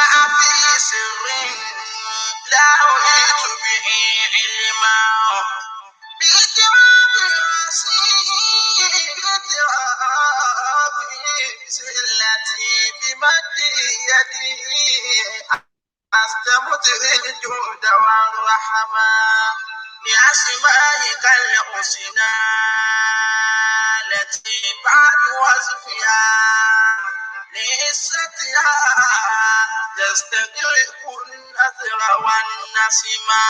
ما في سر لا أريد به علما باعتراف راسي باعتراف بسلتي بمد يدي أستمد الجود والرحمة بأسمائك الحسنى التي بعد وصفها لعزتها تستغرق الأثر والنسما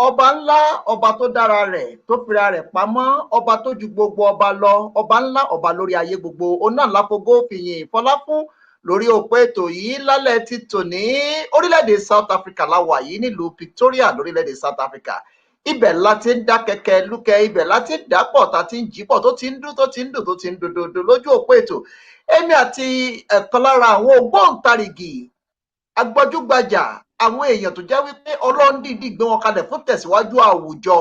ọba ńlá, ọba tó dára rẹ̀ tó fira rẹ̀ pamọ́, ọba tó ju gbogbo ọba lọ, ọba ńlá, ọba lórí ayé gbogbo. Ọ̀nà láfogó fìyìn ìfọlá fún lórí òpó ètò yìí lálẹ́ ti tòní. Orílẹ̀-èdè South Africa la wà yìí, nílùú Victoria lórílẹ̀-èdè South Africa. Ibẹ̀ la ti ń dá kẹ̀kẹ́ lúkẹ́, ibẹ̀ la ti ń dápọ̀, ta ti ń jípọ̀, tó ti ń dún, tó ti ń dùn, tó ti ń dòdòdò lójú òpó ètò. Èmi àti ẹ̀kan lára àwọn ògbóǹtarìgì agbọ́júgbajà, àwọn èèyàn tó jẹ́ wípé Ọlọ́run dìídì gbé wọn kalẹ̀ fún tẹ̀síwájú àwùjọ.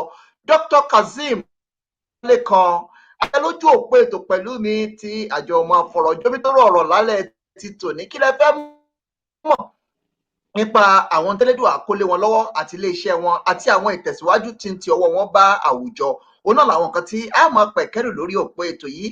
Dr. Kazeem Olalekan ayé lójú òpó ètò pẹ̀lú mi tí àjọ ọmọ àfọ̀rọ̀ jómítóró ọ̀rọ̀ lálẹ́ ti tòní. Kí lẹ fẹ́ mọ̀ nípa àwọn tẹ́lẹ̀dùn àkólé wọn lọ́wọ́ àti iléeṣẹ́ wọn àti àwọn ìtẹ̀síwájú tí ń ti ọwọ́ wọn bá àwùjọ? Òun náà làwọn kan tí a máa pẹ̀kẹ́rù lórí òpó ètò yìí.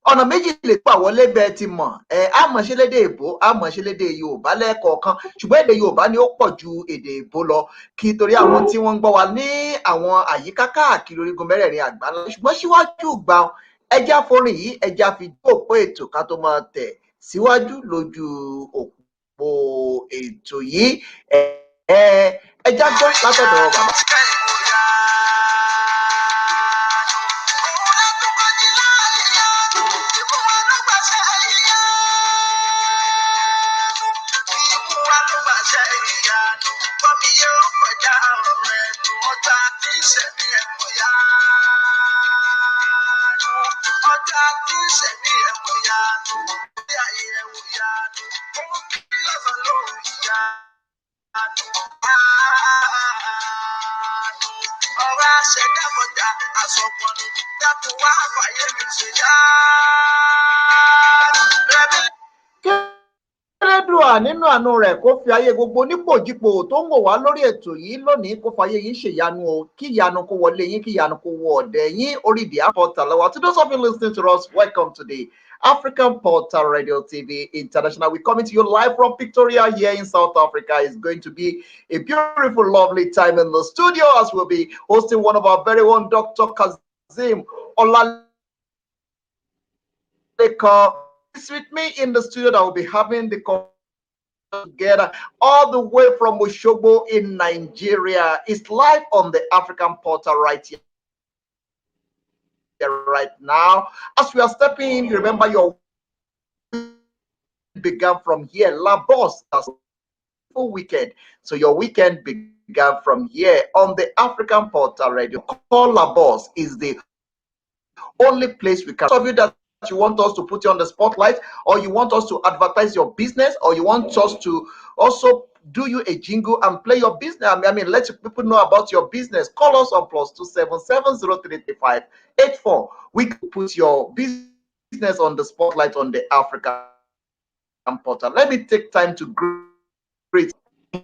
Ọ̀nà méjì lè pa wọlé bẹ́ẹ̀ ti mọ̀, a mọ̀ ṣe lédè èbó, a mọ̀ ṣe lédè Yorùbá lẹ́ẹ̀kọ̀ọ̀kan, ṣùgbọ́n èdè Yorùbá ni ó pọ̀ ju èdè èbó lọ, kí torí àwọn tí wọ́n ń gbọ́ wa ní àwọn àyíká káàkiri orígun mẹ́rẹ̀ẹ̀rin àgbáńlá. Ṣùgbọ́n síwájú gbà ẹja forin yìí, ẹja fi dé òpó ètò ká tó máa tẹ̀ síwájú lójú òpó ètò yìí. Ẹja gbọ́ látọ̀dọ̀ bàbá. Kẹ́lẹ́dùà nínú àánú rẹ̀ kó fi ayé gbogbo nípòjípò tó ń wò wá lórí ètò yìí lónìí, kó fayé yín ṣèyanu o, kí ìyanu kó wọlé yín, kí ìyanu kó wọ ọ̀dẹ̀ yín. Orí the Portal lọ́wọ́. To those of you listening to us, welcome to the African Portal Radio TV International. We're coming to you live from Victoria here in South Africa. It's going to be a beautiful, lovely time in the studio as we'll be hosting one of our very own, Dr. Kazeem Olalekan. It's with me in the studio that will be having the together all the way from Oshogbo in Nigeria. It's live on the African Portal right here. Right now, as we are stepping in, you remember your began from here. La Boss, that's full weekend. So your weekend began from here on the African Portal Radio. Call La Boss is the only place we can. Some of you that you want us to put you on the spotlight, or you want us to advertise your business, or you want us to also do you a jingle and play your business. I mean, let people know about your business. Call us on +277033584. We can put your business on the spotlight on the African Portal. Let me take time to greet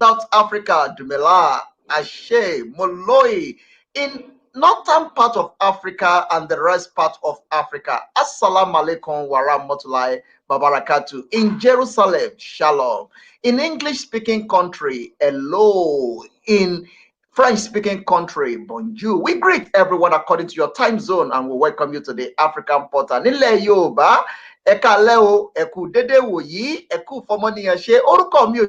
South Africa, Dumela, Ashe, Moloi, in northern part of Africa and the rest part of Africa. Assalamu alaikum wa rahmatullahi wa barakatuh. In Jerusalem, shalom. In English-speaking country, hello. In French-speaking country, bonjour. We greet everyone according to your time zone and we welcome you to the African Portal. Nílẹ̀ Yorùbá, ẹ káalẹ́ o, ẹ kú dédé wòyí, ẹ kú fọmọnìyàn ṣe. Orúkọ mi ò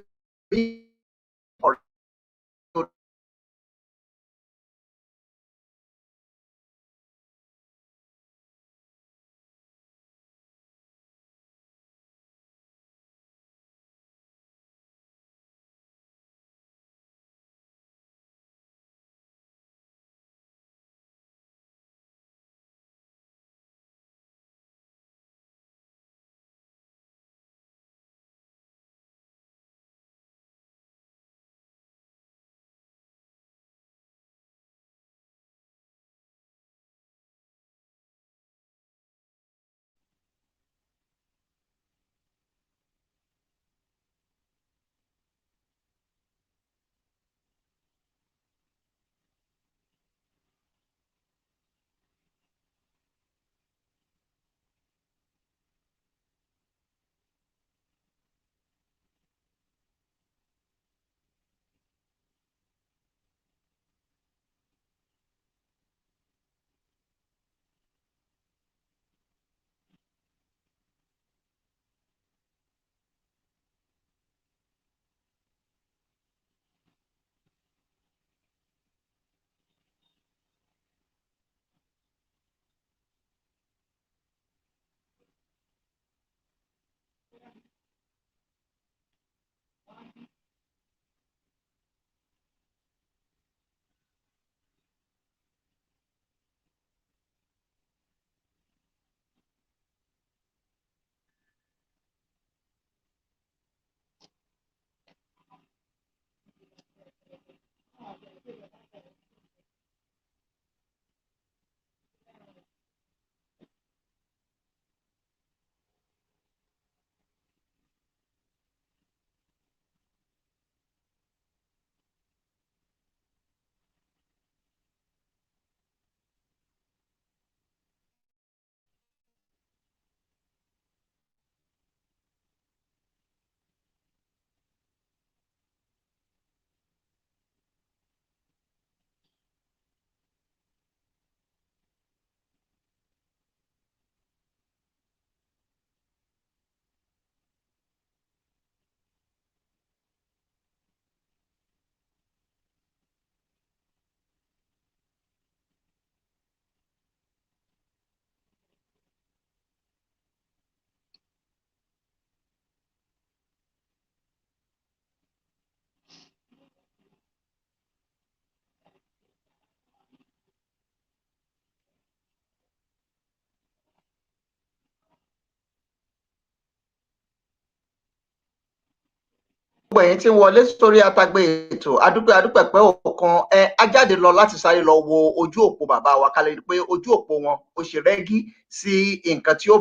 gbogbo ẹ̀yin tí ń wọlé sórí àtàgbé ètò adúpẹ́ pẹ́ òkan ajáde lọ láti sáré lọ wo ojú òpó bàbá wa ká lè rí pé ojú òpó wọn ó ṣe rẹ́gí sí nǹkan tí ó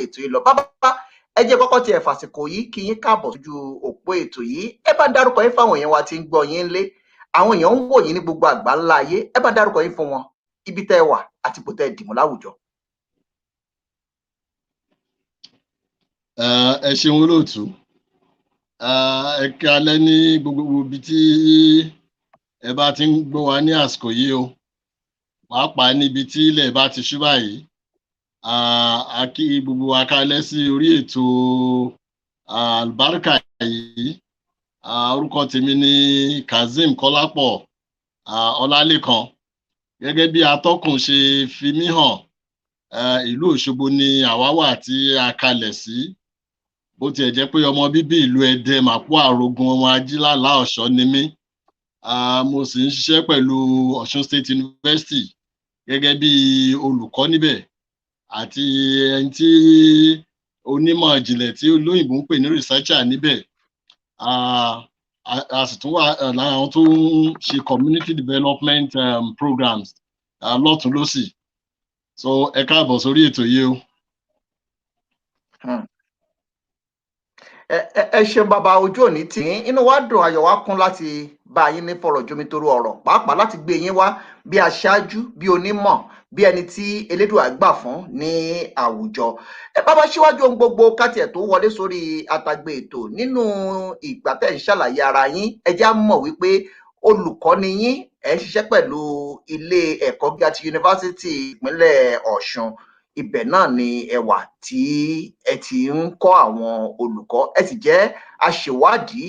ètò yìí lọ. Bàbá ẹ jẹ́ kọ́kọ́ tiẹ̀ fàsìkò yìí kí yín káàbọ̀ sójú òpó ètò yìí. Ẹ bá dárúkọ yín fáwọn èèyàn wa tí ń gbọ́ yín lé, àwọn èèyàn ń wò yín ní gbogbo àgbáńlá ayé. Ẹ bá dárúkọ yín fún wọn, ibi tẹ́ ẹ wà àti ipò tẹ́ ẹ dìmú láwùjọ. Ẹ ṣeun olóòtú. Ẹ kálẹ́ ní gbogbo ibi tí ẹ bá ti ń gbọ́ wa ní àsìkò yìí o, pàápàá níbi tí ilẹ̀ bá ti ṣú báyìí. A kí gbogbo wa kálẹ́ sí orí ètò àlùbáríkà yìí. Orúkọ tèmi ni Kazeem Kolapo Olalekan. Gẹ́gẹ́ bí atọ́kùn ṣe fi mí hàn, ìlú Òṣogbo ni àwa wà tí a kalẹ̀ sí. Bó tiẹ̀ jẹ́ pé ọmọ bíbí ìlú Ẹdẹ Màpó Àrogun ọmọ Ajílàlá Ọ̀ṣọ́ ni mí. Mo sì ń ṣiṣẹ́ pẹ̀lú Ọ̀ṣun State University gẹ́gẹ́ bí olùkọ́ níbẹ̀ àti ẹni tí onímọ̀ ìjìnlẹ̀ tí olóyìnbó ń pè ní researcher níbẹ̀. A sì tún wà lára àwọn tó ń ṣe community development programs lọ́tùn lósì. So ẹ káàbọ̀ sórí ètò yìí o. Ẹ ṣeun bàbá, ojú òní tì yín, inú wa dùn, ayọ̀ wa kún láti bá yín ní fọ̀rọ̀ jomitoro ọ̀rọ̀, pàápàá láti gbé yín wá bí aṣáájú, bí onímọ̀, bí ẹni tí Elédùà gbà fún ní àwùjọ. Bàbá, síwájú ohun gbogbo ká tiẹ̀ tó wọlé sórí àtàgbé ètò, nínú ìgbà tẹ́ ń ṣàlàyé ara yín, ẹ jẹ́ á mọ̀ wípé olùkọ́ ni yín, ẹ ń ṣiṣẹ́ pẹ̀lú ilé ẹ̀kọ́ gíga ti yunifásítì ìpínlẹ̀ Ọ̀ṣun. Ibẹ̀ náà ni ẹ wà tí ẹ ti ń kọ́ àwọn olùkọ́, ẹ sì jẹ́ aṣèwádìí,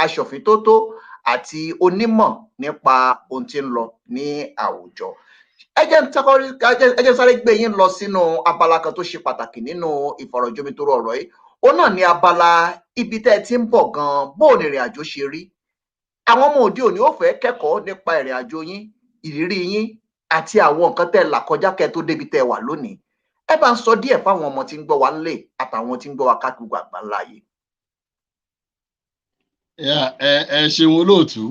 aṣòfintótó àti onímọ̀ nípa ohun tí ń lọ ní àwùjọ. Ẹ jẹ́ sáré gbé yín lọ sínú abala kan tó ṣe pàtàkì nínú ìfọ̀rọ̀jomitoro ọ̀rọ̀ yìí. Ó náà ní abala ibi tẹ́ ẹ ti ń bọ̀ gan-an, bóò ni ìrìn àjò ṣe rí. Àwọn ọmọ òde òní ó fẹ́ kẹ́kọ̀ọ́ nípa ìrìn àjò yín, ìrírí yín àti àwọn nǹkan tẹ́ là kọjá kẹ́ tó débi tẹ́ wà lónìí. Ẹ bá ń sọ díẹ̀ fáwọn ọmọ tí ń gbọ́ wa nílé àtàwọn tí ń gbọ́ wa káàkiri àgbáńlá ayé. Ẹ ṣeun olóòtú.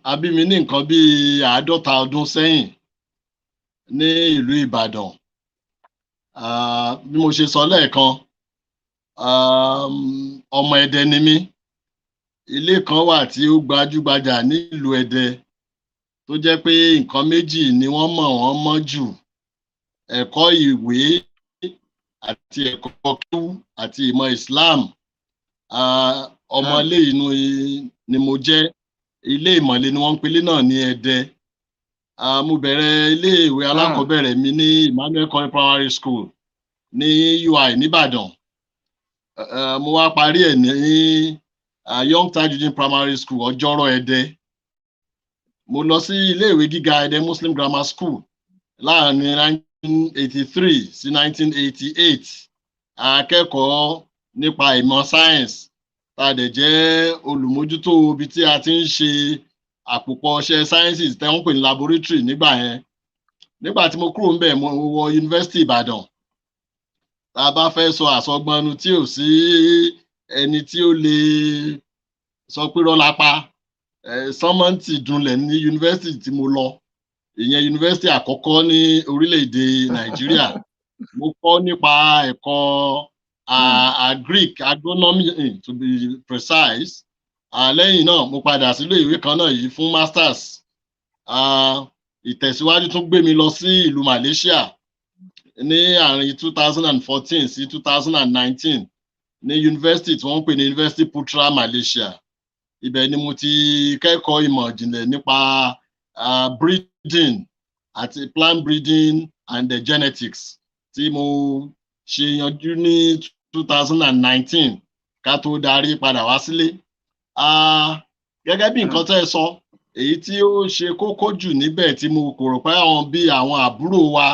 A bí mi ní nǹkan bí 50 ọdún sẹ́yìn ní ìlú Ìbàdàn. Bí mo ṣe sọ lẹ́ẹ̀kan, ọmọ Ẹdẹ ni mí. Ilé kan wà tí ó gbajúgbajà nílùú Ẹdẹ tó jẹ́ pé nǹkan méjì ni wọ́n mọ̀ jù: ẹ̀kọ́ ìwé àti ẹ̀kọ́ kíw àti ìmọ̀ Islam. Ọmọ ilé inú ni mo jẹ́. Ilé ìmọ̀le ni wọ́n ń pelé náà ní Ẹdẹ. Mo bẹ̀rẹ̀ ilé ìwé alákọ̀ọ́bẹ̀rẹ̀ mi ní Emmanuel College Primary School ní UI nìbàdàn. Mo wá parí ẹ̀ ní Young Tajudeen Primary School Ọjọ́rọ̀ Ẹdẹ. Mo lọ sí ilé ìwé gíga Ẹdẹ Muslim Grammar School láàrin 1983 sí 1988. Akẹ́kọ̀ọ́ nípa ìmọ̀ science, tá a dẹ̀ jẹ́ olùmójútó ibi tí a ti ń ṣe àpòpọ̀ iṣẹ́ sciences tẹ́ wọ́n pè ní laboratory nígbà yẹn. Nígbà tí mo kúrò ńbẹ̀, mo wọ University Ìbàdàn. Tá a bá fẹ́ sọ àsọgbọnnu tí ò sí ẹni tí ó lè sọ pé rọ́ lápá, sọmọǹtì dunlẹ̀ ní yunifásitì tí mo lọ, ìyẹn yunifásitì àkọ́kọ́ ní orílẹ̀-èdè Nàìjíríà. Mo kọ́ nípa ẹ̀kọ́ agronomy to be precise. Lẹ́yìn náà mo padà sílé ìwé kan náà yìí fún masters. Ìtẹ̀síwájú tún gbé mi lọ sí ìlú Malaysia ní àárín 2014 sí 2019 ní yunifásitì tí wọ́n ń pè ní University Putra Malaysia. Ibẹ̀ ni mo ti kẹ́kọ̀ọ́ ìmọ̀ ìjìnlẹ̀ nípa breeding àti plant breeding and the genetics tí mo ṣe yanjú ní 2019 ká tó darí padà wá sílé. Gẹ́gẹ́ bí nǹkan tẹ́ ẹ sọ, èyí tí ó ṣe kókó jù níbẹ̀ tí mo kò rò pé àwọn àbúrò wa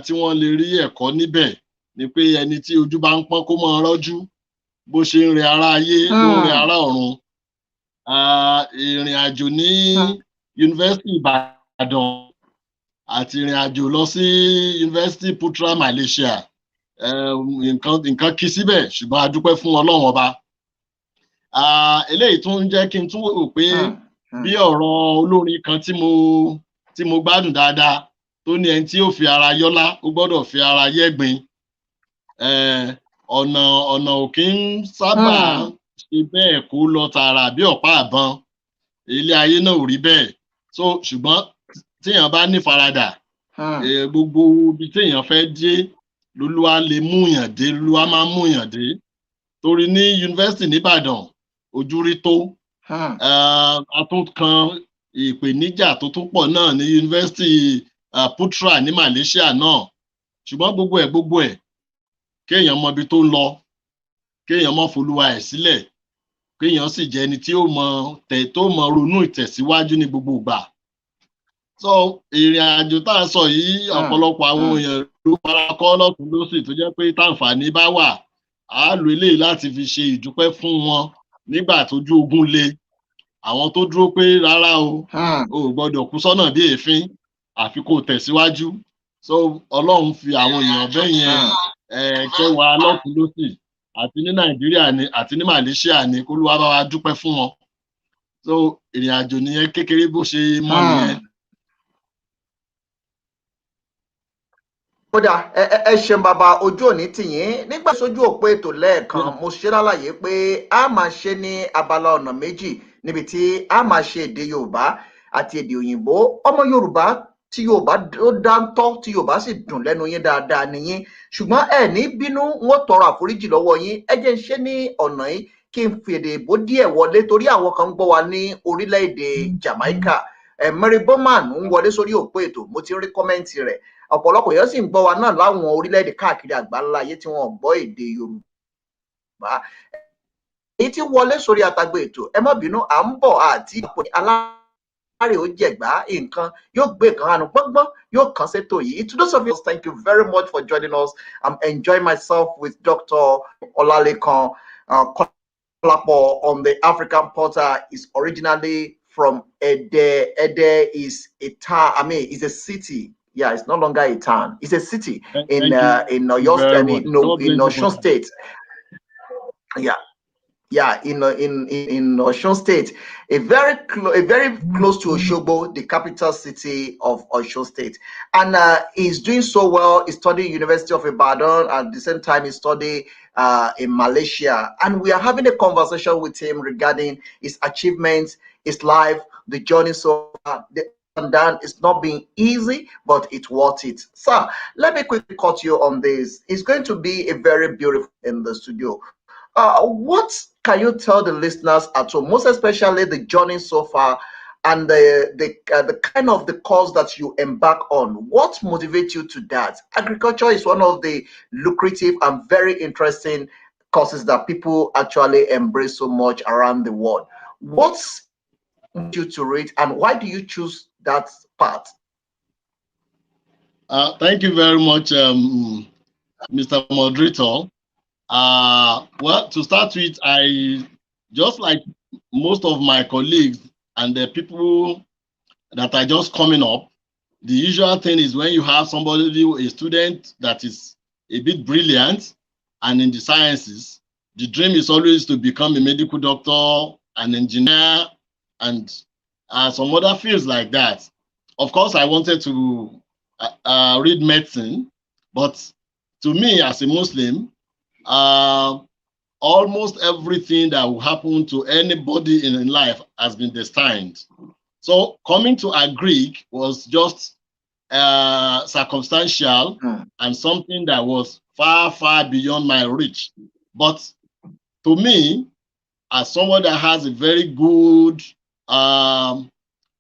tí wọ́n lè rí ẹ̀kọ́ níbẹ̀ ni pé ẹni tí ojú bá ń pọ́n kó máa rọ́jú, bó ṣe ń rẹ ará ayé ló ń rẹ ará ọ̀run. Ìrìn àjò ní yunifásitì Ìbàdàn àti ìrìn àjò lọ sí yunifásitì Putra Malaysia, nǹkan kí síbẹ̀, ṣùgbọ́n a dúpẹ́ fún Ọlọ́run ọba. Eléyìí tún ń jẹ́ kí n tún wò pé bí ọ̀rọ̀ olórin kan tí mo gbádùn dáadáa tó ní ẹni tí ó fi ara yọ́lá ó gbọ́dọ̀ fi ara yẹ́gbin. Ọ̀nà ò kí ń sábà ṣe bẹ́ẹ̀ kó lọ tààrà bí ọ̀pá àbọn. Ilé ayé náà ò rí bẹ́ẹ̀. Ṣùgbọ́n téèyàn bá ní faradà, gbogbo ibi téèyàn fẹ́ dé lolúwa lè múyàn dé, lolúwa máa ń múyàn dé. Torí ní yunifásitì nìbàdàn ojú rí tó. A tún kan ìpèníjà tó tún pọ̀ náà ní yunifásitì Putra ní Malaysia náà. Ṣùgbọ́n gbogbo ẹ̀ kéèyàn mọ ibi tó ń lọ, kéèyàn mọ folúwa ẹ̀ sílẹ̀, kéèyàn sì jẹ́ ẹni tí tó mọ ronú ìtẹ̀síwájú ní gbogbo ìgbà. So ìrìn àjò tá a sọ yìí, ọ̀pọ̀lọpọ̀ àwọn èèyàn ló fara kọ́ lọ́tùn lósì tó jẹ́ pé táǹfààní bá wà á lò eléyìí láti fi ṣe ìdúpẹ́ fún wọn nígbà tójú ogun le. Àwọn tó dúró pé rárá o ò gbọ́dọ̀ kú sọ́nà bí èéfín, àfi kó tẹ̀síwájú. So Ọlọ́run fi àwọn èèyàn bẹ́ẹ̀ yẹn kẹwàá lọ́tùn lósì, àti ní Nàìjíríà ni àti ní Malaysia ni, k'Olúwa bá wa dúpẹ́ fún wọn. So ìrìn àjò nìyẹn kékeré bó ṣe mọ́ nìyẹn. Kódà ẹ ṣeun bàbá, ojú òní tìyín. Nígbà sójú òpó ètò lẹ́ẹ̀kan mo ṣe lálàyé pé a máa ṣe ní abala ọ̀nà méjì, níbi tí a máa ṣe èdè Yorùbá àti èdè òyìnbó. Ọmọ Yorùbá tí Yorùbá ó dáńtọ́, tí Yorùbá sì dùn lẹ́nu yín dáadáa nìyín, ṣùgbọ́n ẹ ní bínú, wọ́n tọrọ àforíjì lọ́wọ́ yín. Ẹ jẹ́ ń ṣe ní ọ̀nà yìí kí n fi èdè ìbò díẹ̀ wọlé, torí àwọn kan ń gbọ́ wa ní orílẹ̀-èdè Jamaica. Mary Bowman ń wọlé sórí òpó ètò, mo ti rí kọ́mẹ́ǹtì rẹ̀. Ọ̀pọ̀lọpọ̀ èèyàn sì ń gbọ́ wa náà láwọn orílẹ̀-èdè káàkiri àgbáńlá ayé tí wọ́n gbọ́ èdè Yorùbá. Èyí tí wọlé sórí àtàgbé ètò, ẹ má bínú, à ń bọ̀ àti ìpò alárè ó jẹ̀gbá nǹkan yóò gbé nǹkan àánú gbọ́ngbọ́n yóò kàn sétò yìí. To those of you, thank you very much for joining us. I'm enjoying myself with Dr. Olalekan Kolapo on the African Portal. Is originally from Ede. Ede is a town, is a city. Yeah, it's no longer a town. It's a city in Osun State. In Osun State, a very close to Osogbo, the capital city of Osun State. And he's doing so well. He's studying University of Ibadan. At the same time, he's studying in Malaysia. And we are having a conversation with him regarding his achievements, his life, the journey so far. And down, it's not been easy, but it's worth it. So let me quickly cut you on this. It's going to be a very beautiful in the studio. What can you tell the listeners at home, most especially the journey so far and the kind of the course that you embark on? What motivates you to that? Agriculture is one of the lucrative and very interesting courses that people actually embrace so much around the world. What's you to read, and why do you choose that part? Thank you very much, Mr. Moderator. Well, to start with, I just like most of my colleagues and the people that are just coming up, the usual thing is when you have somebody, a student that is a bit brilliant and in the sciences, the dream is always to become a medical doctor, an engineer, and some other fields like that. Of course, I wanted to read medicine, but to me, as a Muslim, almost everything that will happen to anybody in life has been destined. So coming to Agric was just circumstantial and something that was far, far beyond my reach. But to me, as someone that has a very good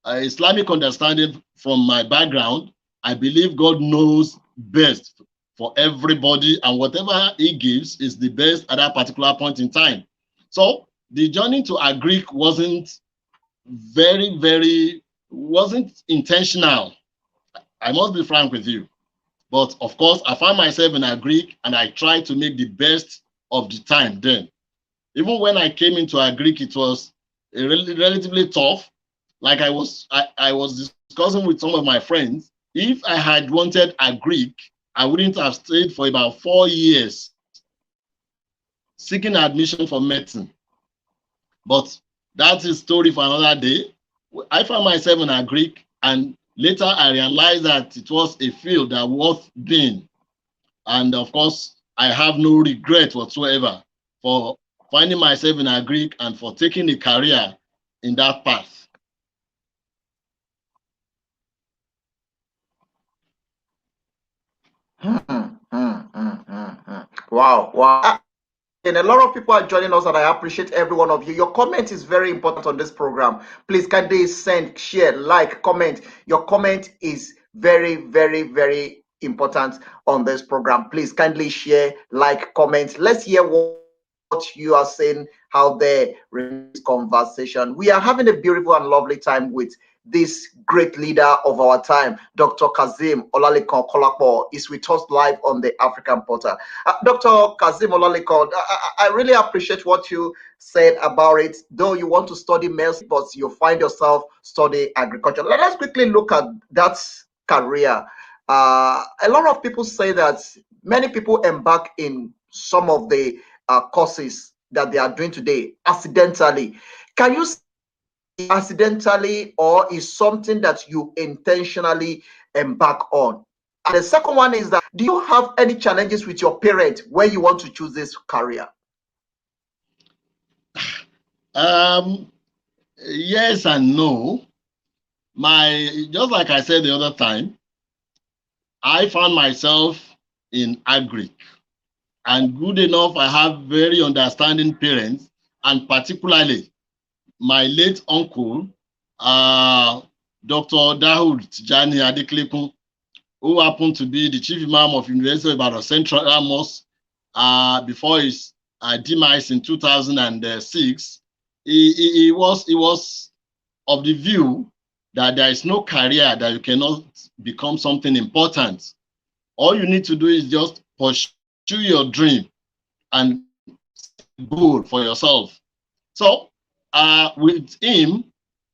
Islamic understanding from my background, I believe God knows best for everybody, and whatever he gives is the best at that particular point in time. So the journey to Agric wasn't wasn't intentional. I must be frank with you. But of course, I found myself in Agric, and I tried to make the best of the time then. Even when I came into Agric, it was relatively tough. Like I was discussing with some of my friends, if I had wanted Agric, I wouldn't have stayed for about 4 years seeking admission for medicine. But that's a story for another day. I found myself in Agric, and later I realized that it was a field that was worth being. And of course, I have no regret whatsoever for finding myself in Agric and for taking a career in that path. Wow, wow. And a lot of people are joining us, and I appreciate every one of you. Your comment is very important on this program. Please, can they send, share, like, comment? Your comment is very, very, very important on this program. Please kindly share, like, comment. Let's hear what you are saying out there in this conversation. We are having a beautiful and lovely time with this great leader of our time, Dr. Kazeem Kolapo, is with us live on the African Portal. Dr. Kazeem Olalekan, I really appreciate what you said about it. Though you want to study medicine, but you find yourself studying agriculture. Let's quickly look at that career. A lot of people say that many people embark in some of the courses that they are doing today accidentally. Can you accidentally, or is something that you intentionally embark on? And the second one is that, do you have any challenges with your parents when you want to choose this career? Yes and no. Just like I said the other time, I found myself in Agric, and good enough, I have very understanding parents, and particularly my late uncle, Dr. Dahoud Tijani Adeklekun, who happened to be the chief imam of University of Ibadan Central Mosque before his demise in 2006. He was of the view that there is no career that you cannot become something important. All you need to do is just pursue your dream and goal for yourself. So with him,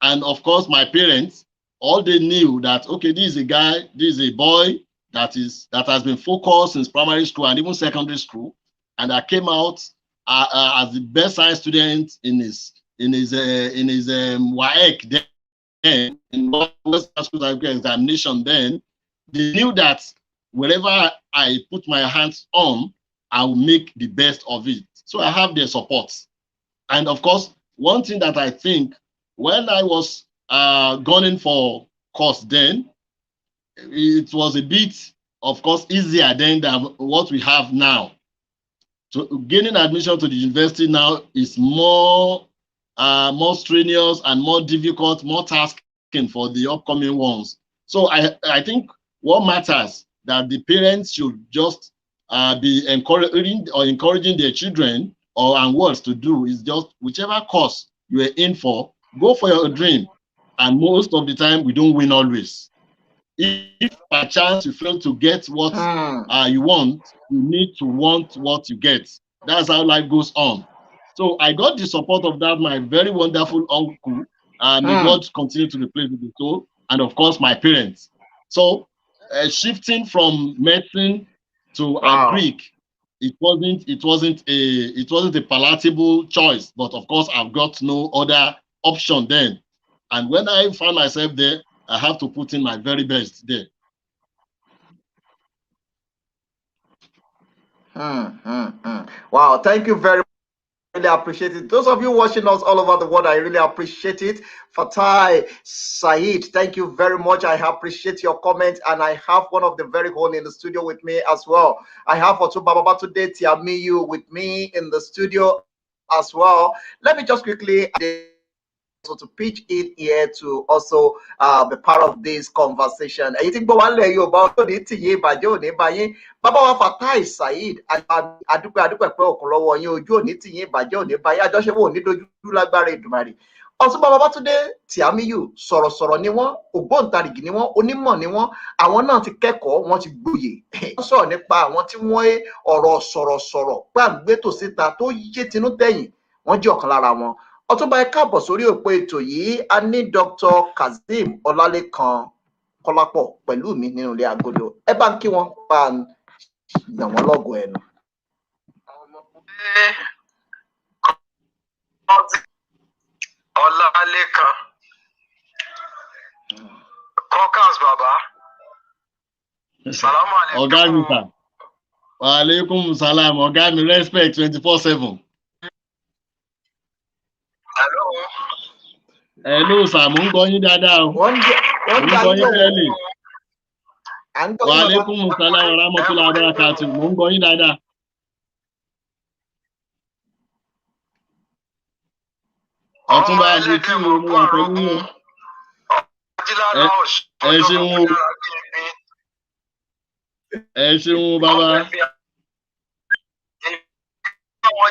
and of course my parents, all they knew that, okay, this is a guy, this is a boy that has been focused since primary school and even secondary school, and I came out as the best science student in his WAEC then, in Western School examination. Then they knew that wherever I put my hands on, I will make the best of it. So I have their support. And of course, one thing that I think, when I was gunning for course then, it was a bit, of course, easier then than what we have now. So gaining admission to the university now is more strenuous and more difficult, more tasking for the upcoming ones. So I think what matters, that the parents should just be encouraging their children and words to do, is just whichever course you are in for, go for your dream. And most of the time, we don't win always. If by chance you fail to get what you want, you need to want what you get. That's how life goes on. So I got the support of that, my very wonderful uncle. May God continue to replace with the soul, and of course my parents. So shifting from medicine to Agric, it wasn't a palatable choice. But of course, I've got no other option then. And when I find myself there, I have to put in my very best there. Wow, thank you very much. Really appreciate it. Those of you watching us all over the world, I really appreciate it. Fatai, Said, thank you very much. I appreciate your comment, and I have one of the very own in the studio with me as well. I have Otuba Babatunde Tiamiyu with me in the studio as well. Let me just quickly to pitch in here to also be part of this conversation. Èyí tí gbọ́ wá lẹ̀ Yorùbá ó ní tìyé ìbàjẹ́ òní báyé. Bàbá wa Fatai Saheed adúpẹ́ pé òkun lọ́wọ́ yín ojú òní tìyé ìbàjẹ́ òní báyé àjọṣepọ̀ òní dojú lágbára Èdùmàrè. Ọ̀túnba Babátúndé Tìámíyù sọ̀rọ̀sọ̀rọ̀ ni wọ́n, ògbóǹtarìgì ni wọ́n, onímọ̀ ni wọ́n, àwọn náà ti kẹ́kọ̀ọ́, wọ́n ti gboyè. Wọ́n sọ̀rọ̀ nípa àwọn tí wọ́n ọ̀rọ̀ sọ̀rọ̀sọ̀rọ̀ gbàgbétò síta tó yé tinú tẹ̀yìn, wọ́n jẹ́ ọ̀kan lára wọn. Ọ̀túnba ẹ káàbọ̀ sórí òpó ètò yìí. A ní Dr. Kazeem Olalekan Kolapo pẹ̀lú mi nínú ilé agodo. Ẹ bá ń kí wọn, bá ń yàn wọ́n lọ́gọ̀ ẹnu. Olalekan KOLKAZ baba. Salaam alaikum. Ọ̀gá mi sà. Wa alaikum salam. Ọ̀gá mi respect 24/7. Hello sà, mo ń gbọ́ yín dáadáa o. Wọ́n gbọ́ yín clearly. Wa alaikum salam wa rahmatullahi wa barakatuh. Mo ń gbọ́ yín dáadáa. Ọ̀túnba àgbètí mo wà pẹ̀lú yín. Ẹ ṣeun. Ẹ ṣeun bàbá.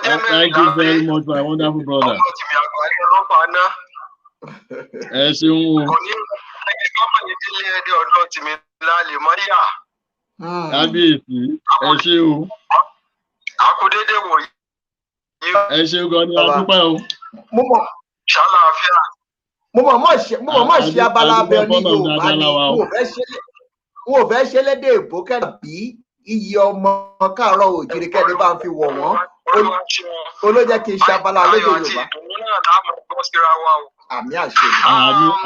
Thank you very much, my wonderful brother. Ẹ ṣeun. Kábíyèsí, ẹ ṣé o. Ẹ ṣé gan ni a dúpẹ́ o. Mo mọ̀ ṣe abala abẹ ní Yorùbá ni wọn ò fẹ́ ṣe lédè èbó kẹ́lá bí iye ọmọ káàárọ̀ òjìrì kẹ́ni bá ń fi wọ̀ wọ́n olójẹ́ kí n ṣe abala lédè Yorùbá. Àmì àṣẹ.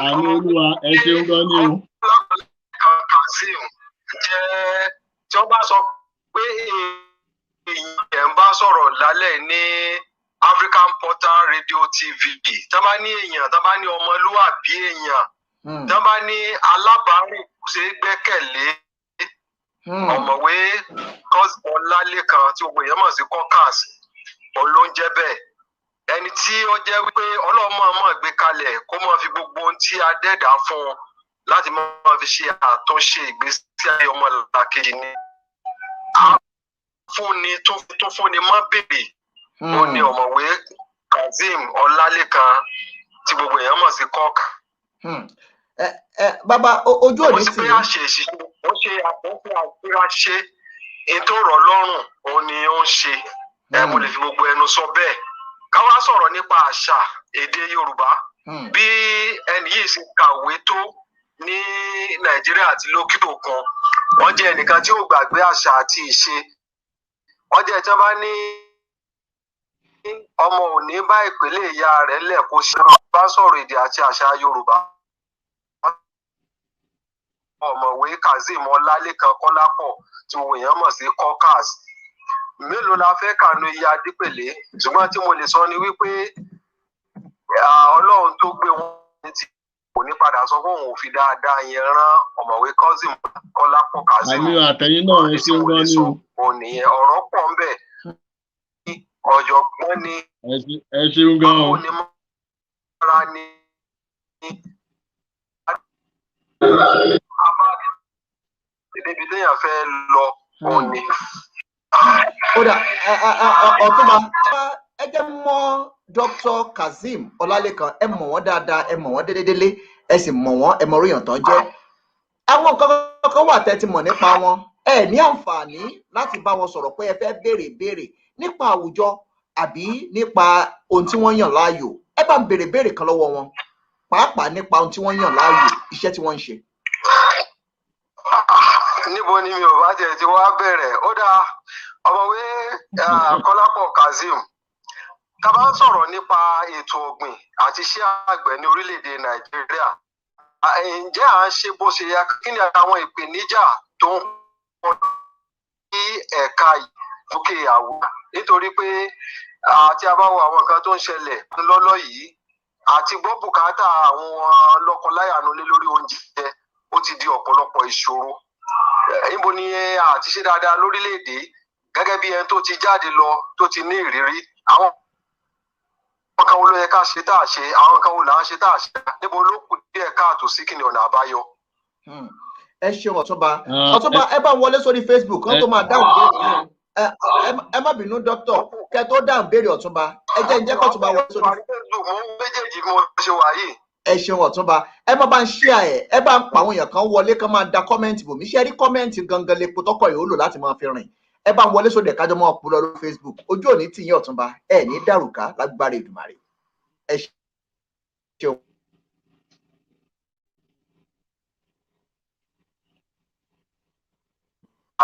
Àmì Olúwa, ẹ ṣeun gan ni o. Kazeem jẹ́ tí wọ́n bá sọ pé èèyàn ń bá sọ̀rọ̀ lálẹ́ ní African Portal Radio TV, tí wọ́n bá ní èèyàn, tí wọ́n bá ní ọmọlúwàbí èèyàn, tí wọ́n bá ní alábàárìn kò ṣe é gbẹ́kẹ̀lé, ọ̀mọ̀wé Olalekan tí gbogbo èèyàn mọ̀ sí KOLKAZ ló ń jẹ́ bẹ́ẹ̀. Ẹni tí ó jẹ́ wípé Ọlọ́run gbé kalẹ̀ kó máa fi gbogbo ohun tí a dẹ́dàá fún un láti máa fi ṣe àtúnṣe ìgbésí ayé ọmọlàkejì ni. Fúnni tó fúnni má bèrè. Ó ní ọ̀mọ̀wé Kazeem Olalekan tí gbogbo èèyàn mọ̀ sí KOLKAZ. Bàbá ojú òní tì í. Ó ṣe àkókò àgbéraṣe ètò ọ̀rọ̀ lọ́rùn òun ni ó ń ṣe. Mo lè fi gbogbo ẹnu sọ bẹ́ẹ̀. Ká wá sọ̀rọ̀ nípa àṣà èdè Yorùbá. Bí ẹni yìí ṣe kàwé tó ní Nàìjíríà àti lókè òkun, wọ́n jẹ́ ẹnìkan tí ó gbàgbé àṣà àti ìṣe. Wọ́n jẹ́ tí wọ́n bá ní ọmọ òní bá ìpínlẹ̀ ìyá rẹ̀ lẹ̀ kó ṣe bá sọ̀rọ̀ èdè àti àṣà Yorùbá. Ọ̀mọ̀wé Kazeem Olalekan Kolapo tí gbogbo èèyàn mọ̀ sí KOLKAZ. Mélòó la fẹ́ kànú iye adípèlé, ṣùgbọ́n tí mo lè sọ ni wípé Ọlọ́run tó gbé wọn ti kò ní padà sọ fún òun ò fi dáadáa yẹn rán ọ̀mọ̀wé Kazeem Kolapo Kazeem. Àmì àtẹ̀yìn náà ẹ ṣeun gan ni o. Òun nìyẹn ọ̀rọ̀ pọ̀ ń bẹ. Ọ̀jọ̀gbọ́n ni. Ẹ ṣeun gan o. Ibi téèyàn fẹ́ lọ òun ni. Kódà Ọ̀túnba ẹ jẹ́ mọ̀ Dr. Kazeem Olalekan, ẹ mọ̀ wọ́n dáadáa, ẹ mọ̀ wọ́n dédédélé, ẹ sì mọ̀ wọ́n, ẹ mọ̀ oríyàn tán jẹ́. Àwọn nǹkan wà tẹ́ ti mọ̀ nípa wọn, ẹ ní àǹfààní láti bá wọn sọ̀rọ̀ pé ẹ fẹ́ béèrè nípa àwùjọ àbí nípa ohun tí wọ́n yàn láàyò. Ẹ bá ń béèrè kan lọ́wọ́ wọn, pàápàá nípa ohun tí wọ́n yàn láàyò, iṣẹ́ tí wọ́n ń ṣe. Níbo ni mi ò bá tiẹ̀ ti wá bẹ̀rẹ̀? Ó dáa, ọ̀mọ̀wé Kolapo Kazeem, Tá bá sọ̀rọ̀ nípa ètò ọ̀gbìn àti iṣẹ́ àgbẹ̀ ní orílẹ̀-èdè Nàìjíríà, ǹjẹ́ à ń ṣe bó ṣe yẹ? Kí ni àwọn ìpèníjà tó ń pọ̀ ní ẹ̀ka ìdókè àwùjọ? Nítorí pé tí a bá wo àwọn nǹkan tó ń ṣẹlẹ̀ lọ́lọ́ yìí, àti gbọ́ bùkátà àwọn lọ́kọláya nulẹ̀ lórí oúnjẹ ó ti di ọ̀pọ̀lọpọ̀ ìṣòro. Níbo ni a ti ṣe dáadáa lórílẹ̀-èdè gẹ́gẹ́ bí ẹni tó ti jáde lọ tó ti ní ìrírí? Àwọn nǹkan wo ló yẹ ká ṣe tá a ṣe? Àwọn nǹkan wo là ń ṣe tá a ṣe? Níbo ló kù díẹ̀ káàtó sí? Kí ni ọ̀nà àbáyọ? Ẹ ṣeun Ọ̀túnba. Ọ̀túnba ẹ bá wọlé sórí Facebook kan tó máa dáhùn béèrè. Ẹ má bínú dókítà kẹ́ tó dáhùn béèrè Ọ̀túnba. Ẹ jẹ́ kó Ọ̀túnba wọlé sórí Facebook. Mo méjèèjì mo ṣe wà yìí. Ẹ ṣeun Ọ̀túnba. Ẹ má bá ń share ẹ bá ń pa àwọn èèyàn kan wọlé kan máa da kọ́mẹ́ǹtì bò mí. Ṣé rí kọ́mẹ́ǹtì gangan lepo tọkọ yìí ó lò láti máa fi rìn. Ẹ bá ń wọlé sórí ẹ̀ka jọmọ́ ọ̀pọ̀ lórí Facebook. Ojú òní tì yín Ọ̀túnba. Ẹ ní dàrúkà lágbára Èdùmàrè. Ẹ ṣeun.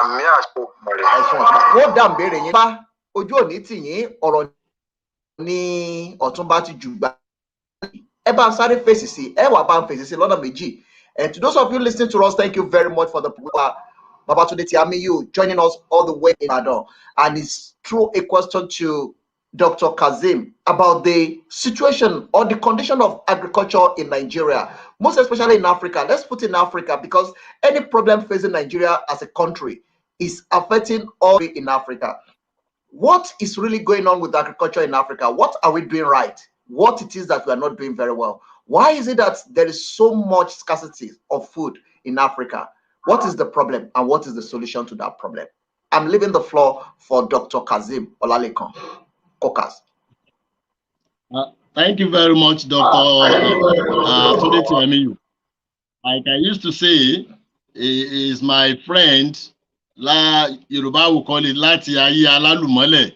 Àmì àṣẹ rẹ̀. Ẹ ṣeun Ọ̀túnba. Wọ́n dá ìbéèrè yín. Bá ojú òní tì yín ọ̀rọ̀ ní Ọ̀túnba ti jù gbà. Ẹ bá ń sáré fèsì sí, ẹ wà bá ń fèsì sí lọ́nà méjì. And to those of you listening to us, thank you very much for the Babatunde Tiamiyu joining us all the way in Ibadan. And it's through a question to Dr. Kazeem about the situation or the condition of agriculture in Nigeria, most especially in Africa. Let's put in Africa because any problem facing Nigeria as a country is affecting all in Africa. What is really going on with agriculture in Africa? What are we doing right? What it is that we are not doing very well? Why is it that there is so much scarcity of food in Africa? What is the problem and what is the solution to that problem? I'm leaving the floor for Dr. Kazeem Olalekan, KOLKAZ. Thank you very much, Dr. Tiamiyu. Like I used to say, he is my friend. La Yoruba will call it Lati Ayi Alalumole.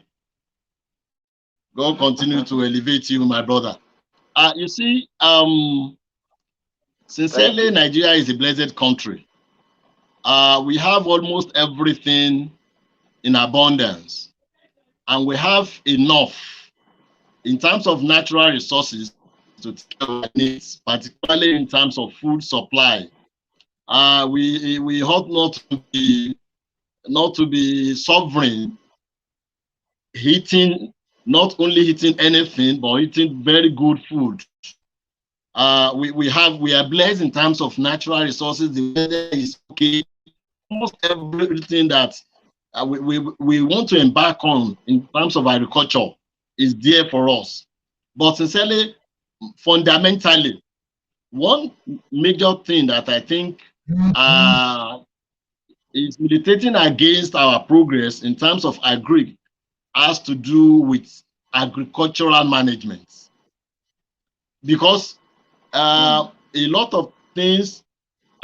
God continue to elevate you, my brother. You see, sincerely, Nigeria is a blessed country. We have almost everything in abundance, and we have enough in terms of natural resources to take care of our needs, particularly in terms of food supply. We ought not to be sovereign, not only eating anything, but eating very good food. We are blessed in terms of natural resources. The weather is okay. Almost everything that we want to embark on in terms of agriculture is there for us. But sincerely, fundamentally, one major thing that I think is militating against our progress in terms of agri has to do with agricultural management. Because a lot of things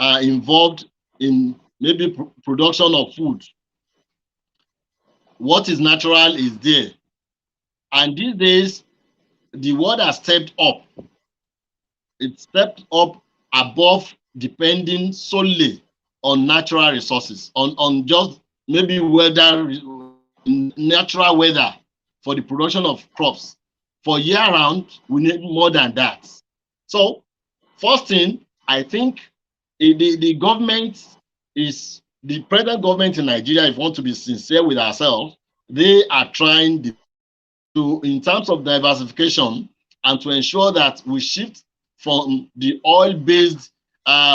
are involved in maybe production of food. What is natural is there. And these days, the world has stepped up. It stepped up above depending solely on natural resources, on just maybe natural weather for the production of crops. For year-round, we need more than that. So, first thing, I think the government is, the present government in Nigeria, if we want to be sincere with ourselves, they are trying to, in terms of diversification, and to ensure that we shift from the oil-based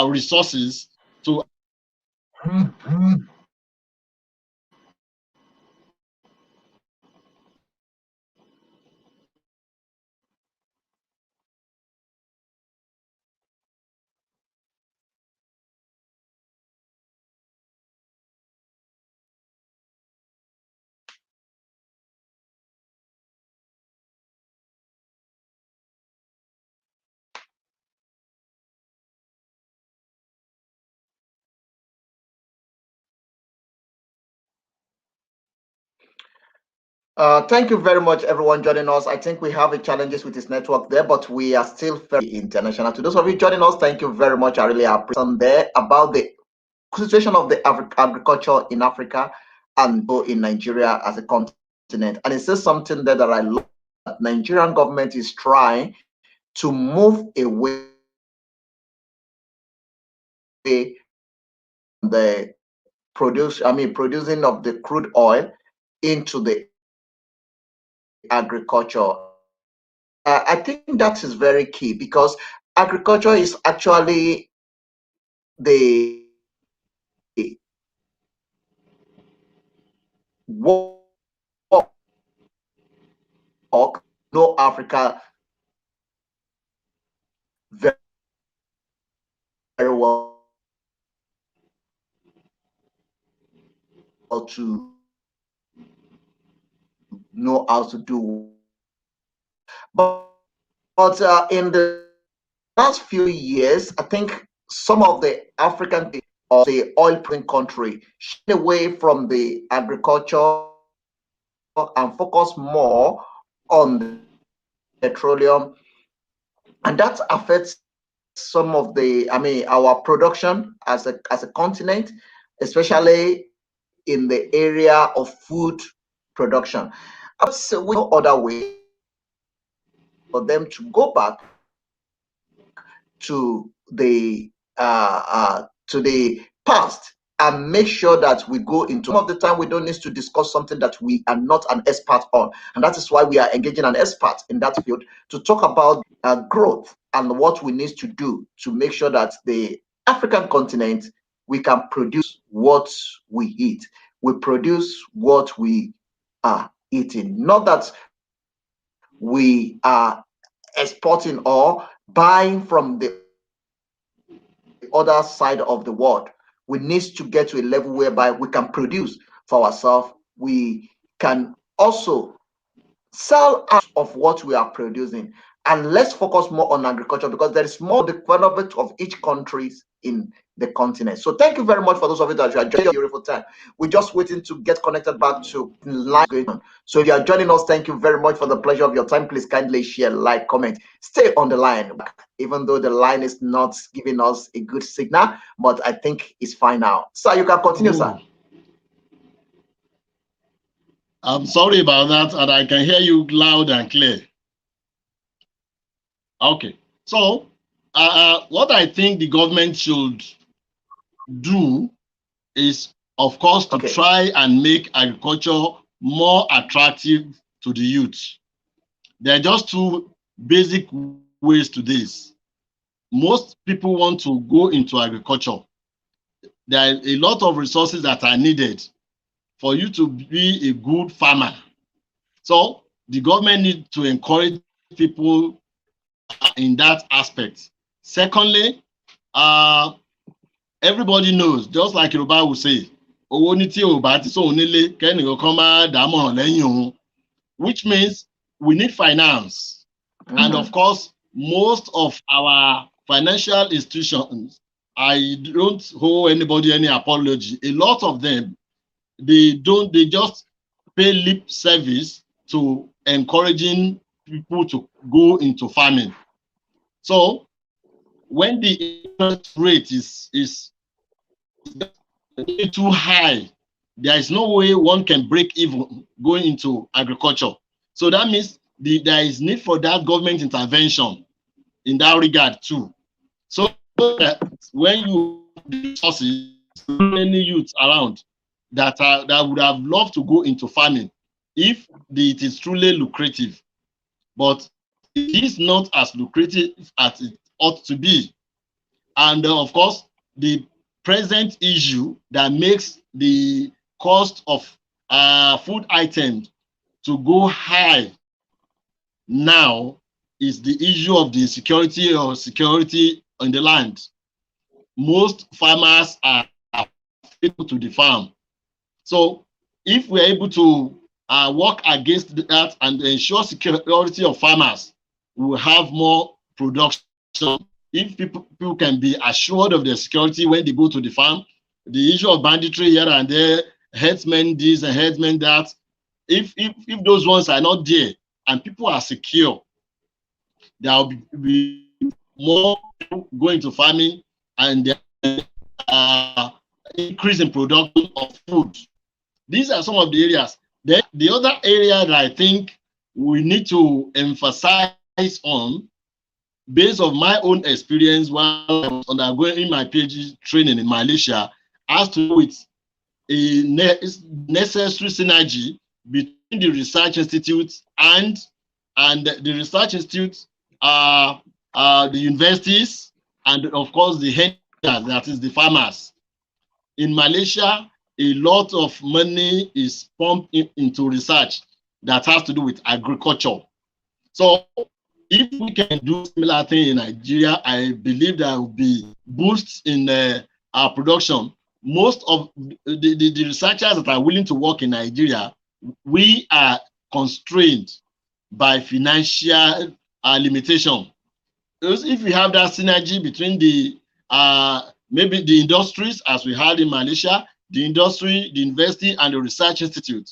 resources to Thank you very much, everyone joining us. I think we have challenges with this network there, but we are still very international. To those of you joining us, thank you very much. I really appreciate there about the situation of the agriculture in Africa and in Nigeria as a continent. And it says something there that I love Nigerian government is trying to move away the producing of the crude oil into the agriculture. I think that is very key because agriculture is actually the work no Africa very, very well to know how to do. But in the last few years, I think some of the African or the oil-producing country shift away from the agriculture and focus more on the petroleum, and that affects some of the, our production as a continent, especially in the area of food production. So we no other way for them to go back to the past and make sure that we go into. Some of the time we don't need to discuss something that we are not an expert on, and that is why we are engaging an expert in that field to talk about growth and what we need to do to make sure that the African continent, we can produce what we eat. We produce what we are eating, not that we are exporting or buying from the other side of the world. We need to get to a level whereby we can produce for ourselves. We can also sell out of what we are producing. And let's focus more on agriculture because there is more development of each country in the continent. So thank you very much for those of you that are joining your beautiful time. We're just waiting to get connected back to live. So if you are joining us, thank you very much for the pleasure of your time. Please kindly share, like, comment, stay on the line. Even though the line is not giving us a good signal, but I think it's fine now. So you can continue, sir. I'm sorry about that, and I can hear you loud and clear. Okay, so what I think the government should do is, of course, to try and make agriculture more attractive to the youth. There are just two basic ways to this. Most people want to go into agriculture. There are a lot of resources that are needed for you to be a good farmer. So the government needs to encourage people in that aspect. Secondly, everybody knows, just like Yoruba will say, which means we need finance. And of course, most of our financial institutions, I don't owe anybody any apology. A lot of them, they just pay lip service to encouraging people to go into farming. So when the interest rate is too high, there is no way one can break even going into agriculture. So that means there is need for that government intervention in that regard too. So that when you have resources, many youths around that would have loved to go into farming if it is truly lucrative, but it is not as lucrative as it ought to be. And of course, the present issue that makes the cost of food items to go high now is the issue of the security in the land. Most farmers are faithful to the farm. So if we're able to work against that and ensure security of farmers, we will have more production. If people can be assured of their security when they go to the farm, the issue of banditry here and there, herdsmen this and herdsmen that, if those ones are not there and people are secure, there will be more people going to farming and increase in production of food. These are some of the areas. Then the other area that I think we need to emphasize on, based on my own experience while I was undergoing my PhD training in Malaysia, has to do with a necessary synergy between the research institutes and the research institutes, the universities, and of course the head, that is the farmers. In Malaysia, a lot of money is pumped into research that has to do with agriculture. So if we can do similar thing in Nigeria, I believe there will be boosts in our production. Most of the researchers that are willing to work in Nigeria, we are constrained by financial limitation. If we have that synergy between the maybe the industries, as we had in Malaysia, the industry, the university, and the research institute,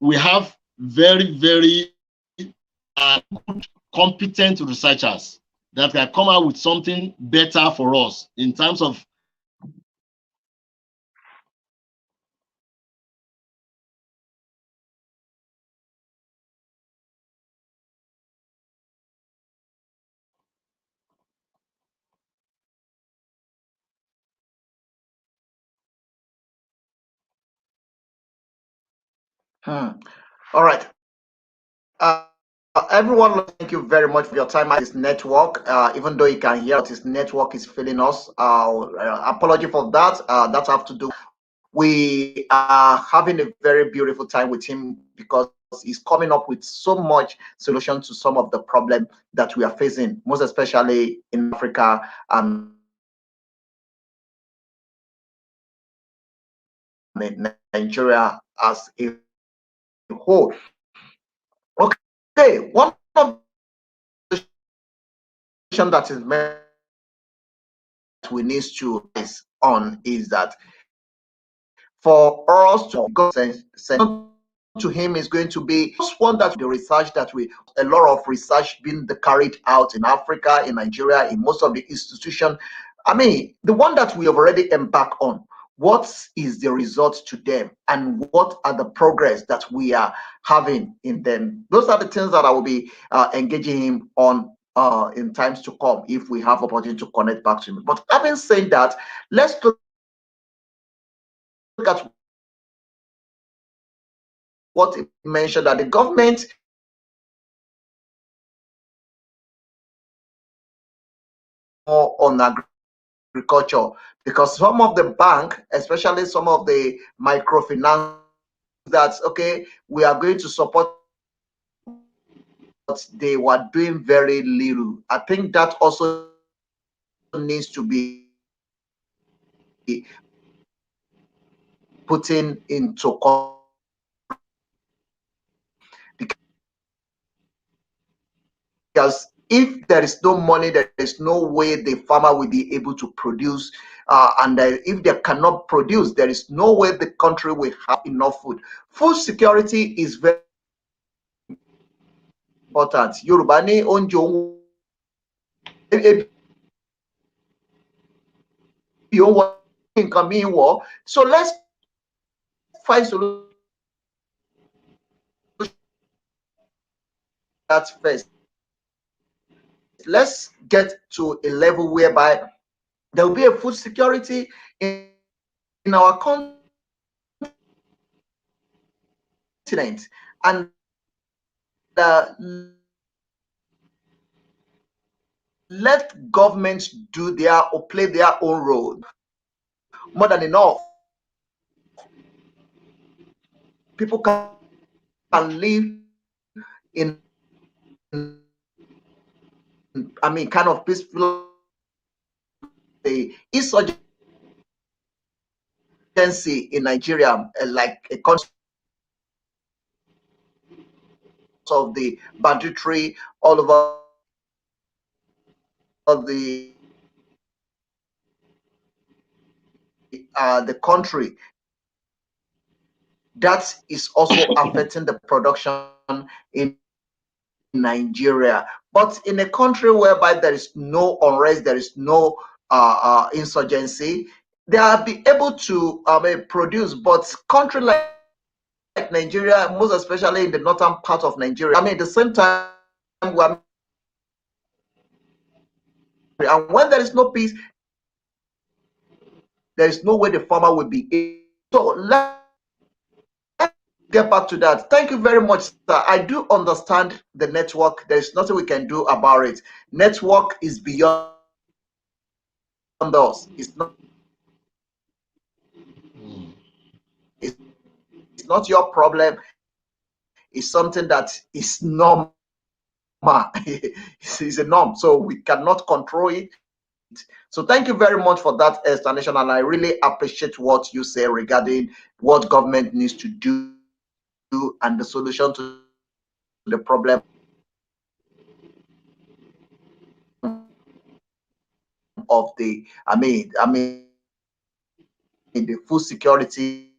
we have very, very good, competent researchers that can come out with something better for us in terms of All right. Everyone, thank you very much for your time at this network. Even though you can hear that his network is failing us, apology for that. That have to do. We are having a very beautiful time with him because he's coming up with so much solution to some of the problem that we are facing, most especially in Africa and Nigeria as a whole. Okay, one of the that is meant we need to is on is that for us to go to him is going to be just one that the research that a lot of research being carried out in Africa, in Nigeria, in most of the institutions. I mean, the one that we have already embarked on, what is the result to them and what are the progress that we are having in them? Those are the things that I will be engaging him on in times to come if we have opportunity to connect back to him. But having said that, let's look at what he mentioned, that the government more on agriculture, because some of the bank, especially some of the microfinance, that's okay, we are going to support, but they were doing very little. I think that also needs to be putting into because if there is no money, there is no way the farmer will be able to produce. And if they cannot produce, there is no way the country will have enough food. Food security is very important. Yorùbá ní oúnjẹ òun nǹkan míì wọ̀. So let's find solution that first. Let's get to a level whereby there will be a food security in our continent, and let governments do their or play their own role. More than enough. People can live in, I mean, kind of peaceful. The insurgency in Nigeria, like a consequence of the banditry all over the country, that is also affecting the production in Nigeria. But in a country whereby there is no unrest, there is no insurgency, they are be able to produce. But country like Nigeria, most especially in the northern part of Nigeria, I mean, at the same time, and when there is no peace, there is no way the farmer will be able. So let's get back to that. Thank you very much, sir. I do understand the network. There is nothing we can do about it. Network is beyond us. It's not your problem. It's something that is normal. It's a norm, so we cannot control it. So thank you very much for that explanation, and I really appreciate what you say regarding what government needs to do and the solution to the problem of the the food security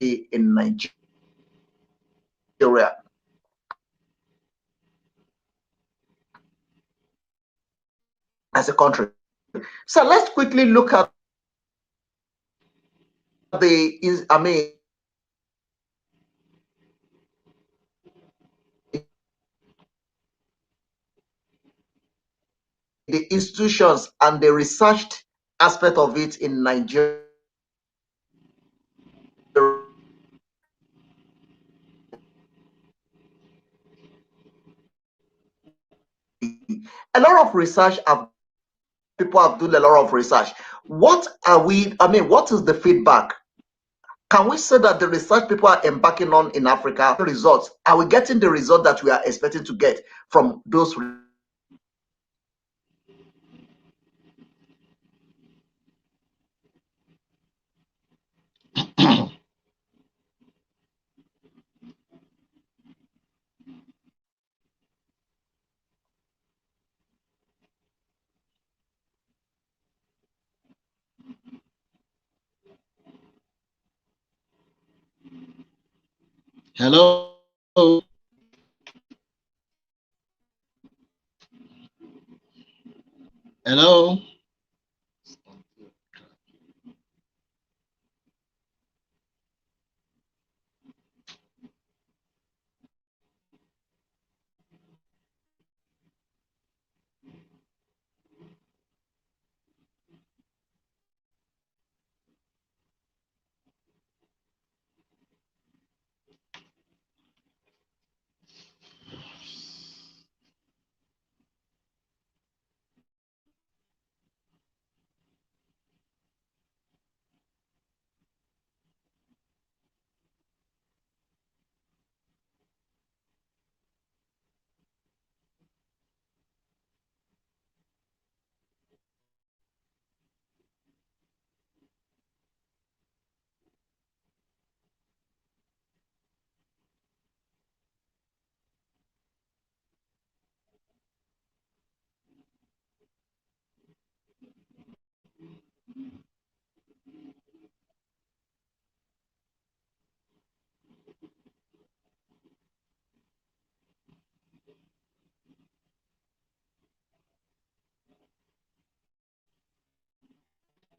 in Nigeria as a country. So let's quickly look at the the institutions and the researched aspect of it in Nigeria. A lot of research people have done a lot of research. What are we, what is the feedback? Can we say that the research people are embarking on in Africa, the results, are we getting the result that we are expecting to get from those? Hello. Hello.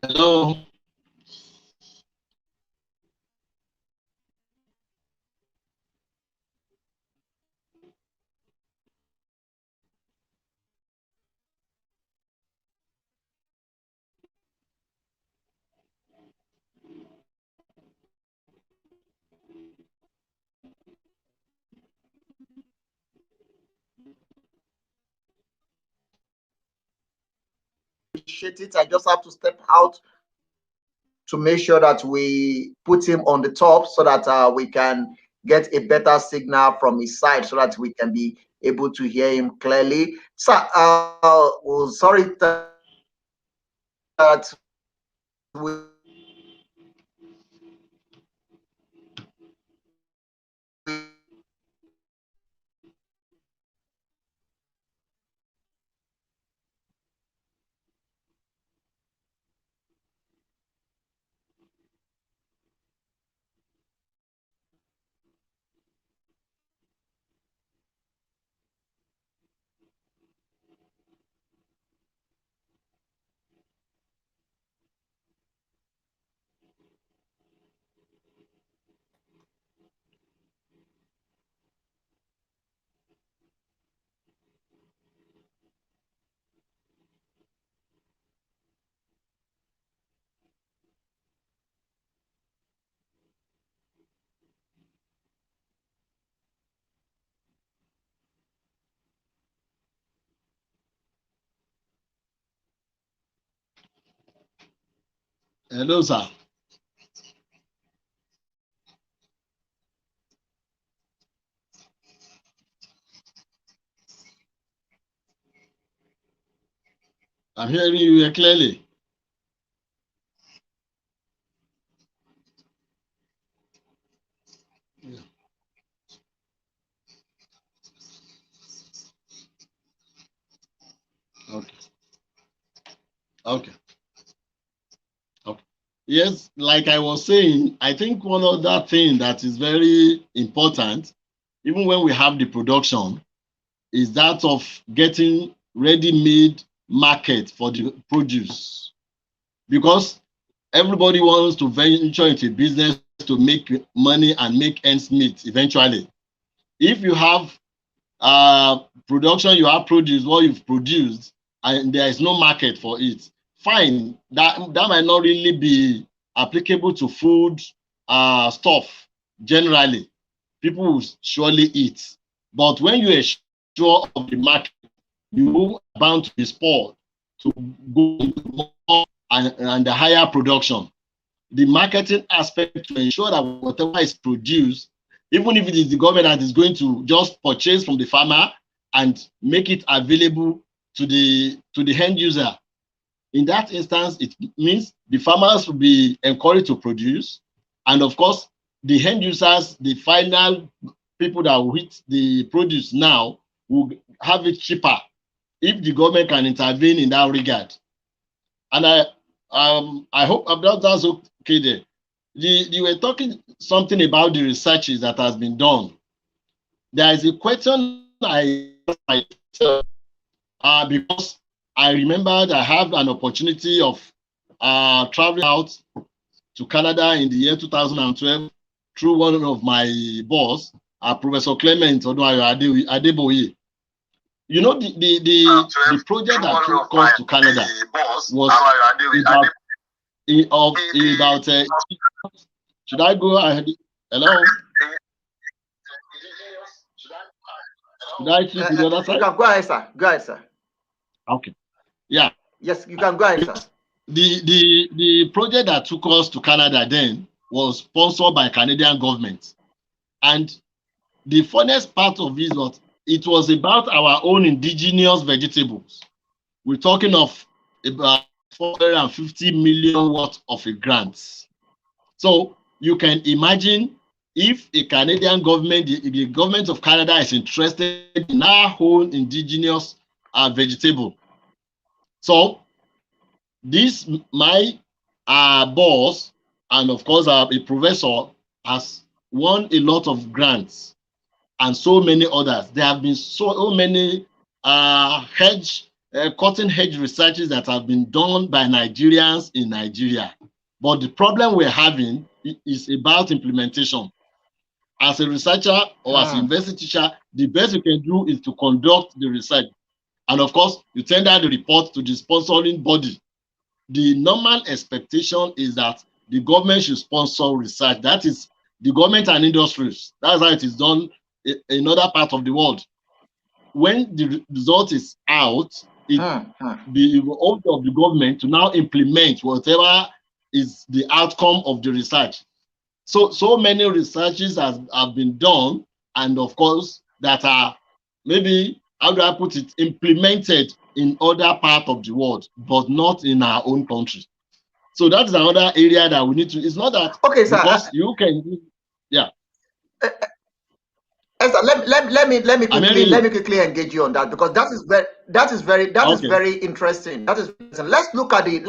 Hello. Appreciate it. I just have to step out to make sure that we put him on the top so that we can get a better signal from his side so that we can be able to hear him clearly. So, sorry that we Hello, sir. I'm hearing you clearly. Yeah. Okay. Okay. Okay. Yes, like I was saying, I think one other thing that is very important, even when we have the production, is that of getting ready-made market for the produce. Because everybody wants to venture into business to make money and make ends meet eventually. If you have production, you have produced what you've produced, and there is no market for it, fine, that might not really be applicable to food stuff generally. People will surely eat. But when you are sure of the market, you are bound to be spoiled to go into more and the higher production. The marketing aspect to ensure that whatever is produced, even if it is the government that is going to just purchase from the farmer and make it available to the end user. In that instance, it means the farmers will be encouraged to produce, and of course, the end users, the final people that will eat the produce now, will have it cheaper if the government can intervene in that regard. And I hope that's okay there. You were talking something about the researches that has been done. There is a question I asked myself because I remembered I have an opportunity of traveling out to Canada in the year 2012 through one of my boss, Professor Clement Adeboye. You know, the project that took us to Canada was about should I go ahead? Hello? Should I keep the other side? You can go ahead, sir. Go ahead, sir. Okay. Yeah. Yes, you can go ahead, sir. The project that took us to Canada then was sponsored by Canadian government. And the funniest part of it was it was about our own indigenous vegetables. We're talking of about 450 million worth of a grant. So you can imagine if a Canadian government, the government of Canada is interested in our own indigenous vegetable. So this, my boss, and of course a professor, has won a lot of grants and so many others. There have been so many cutting edge researches that have been done by Nigerians in Nigeria. But the problem we're having is about implementation. As a researcher or as a university teacher, the best you can do is to conduct the research. And of course, you tender the report to the sponsoring body. The normal expectation is that the government should sponsor research. That is the government and industries. That's how it is done in other parts of the world. When the result is out, it the order of the government to now implement whatever is the outcome of the research. So many researches have been done, and of course that are maybe, how do I put it, implemented in other parts of the world, but not in our own country. So that's another area that we need to. It's not that okay, sir. Because you can, yeah. Let me quickly engage you on that, because that is very interesting. That is, let's look at the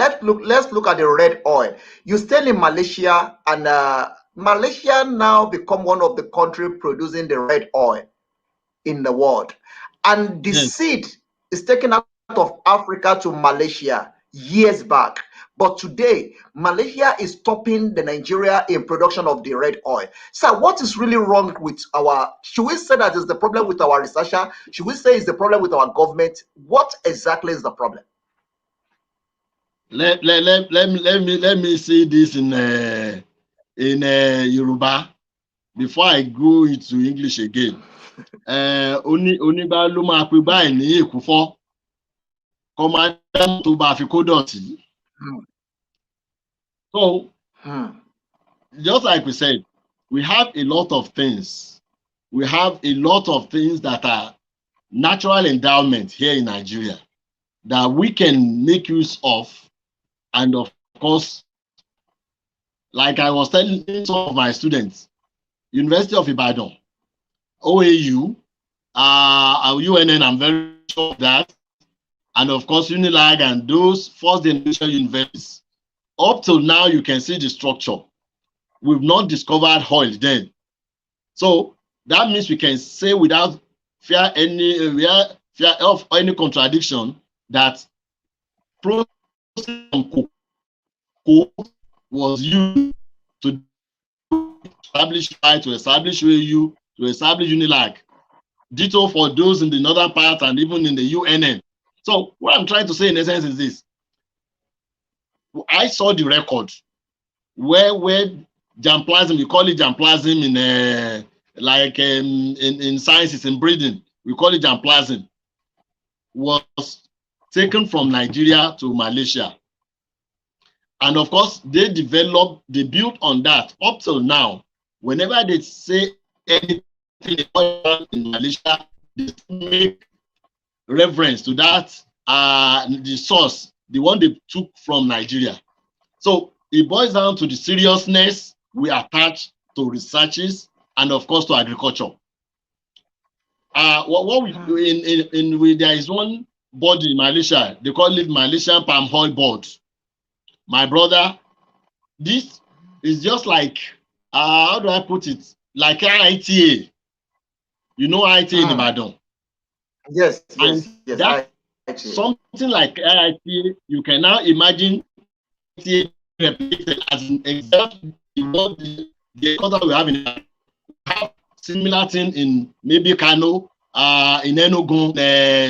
red oil. You stay in Malaysia, and Malaysia now become one of the countries producing the red oil in the world, and the seed is taken out of Africa to Malaysia years back. But today, Malaysia is topping the Nigeria in production of the red oil. So what is really wrong with should we say that is the problem with our researcher? Should we say it's the problem with our government? What exactly is the problem? Let me see this in Yoruba before I go into English again. Onígbà ló máa pe báyìí ní èkúfọ́ kọ́mádá tó bá fi kó dọ̀tí. So, just like we said, we have a lot of things. We have a lot of things that are natural endowment here in Nigeria that we can make use of. And of course, like I was telling some of my students, University of Ibadan, OAU, UNN, I'm very sure of that. And of course, UNILAG and those first generation universities. Up till now, you can see the structure. We've not discovered oil then. So that means we can say without fear of any contradiction that process from cocoa was used to establish to establish UAU, to establish UNILAG. Ditto for those in the northern part and even in the UNN. So what I'm trying to say in essence is this. I saw the record where germplasm, we call it germplasm in sciences, in breeding, we call it germplasm, was taken from Nigeria to Malaysia. And of course, they built on that. Up till now, whenever they say anything in Malaysia, they make reference to that, the source, the one they took from Nigeria. So it boils down to the seriousness we attach to researches and of course to agriculture. What we there is one body in Malaysia, they call it Malaysian Palm Oil Board. My brother, this is just like, how do I put it? Like ITA. You know ITA in Ibadan? Yes, and yes. That something like ITA, you can now imagine ITA replicated as an example what the contact we have in have similar thing in maybe Kano, in Enugu,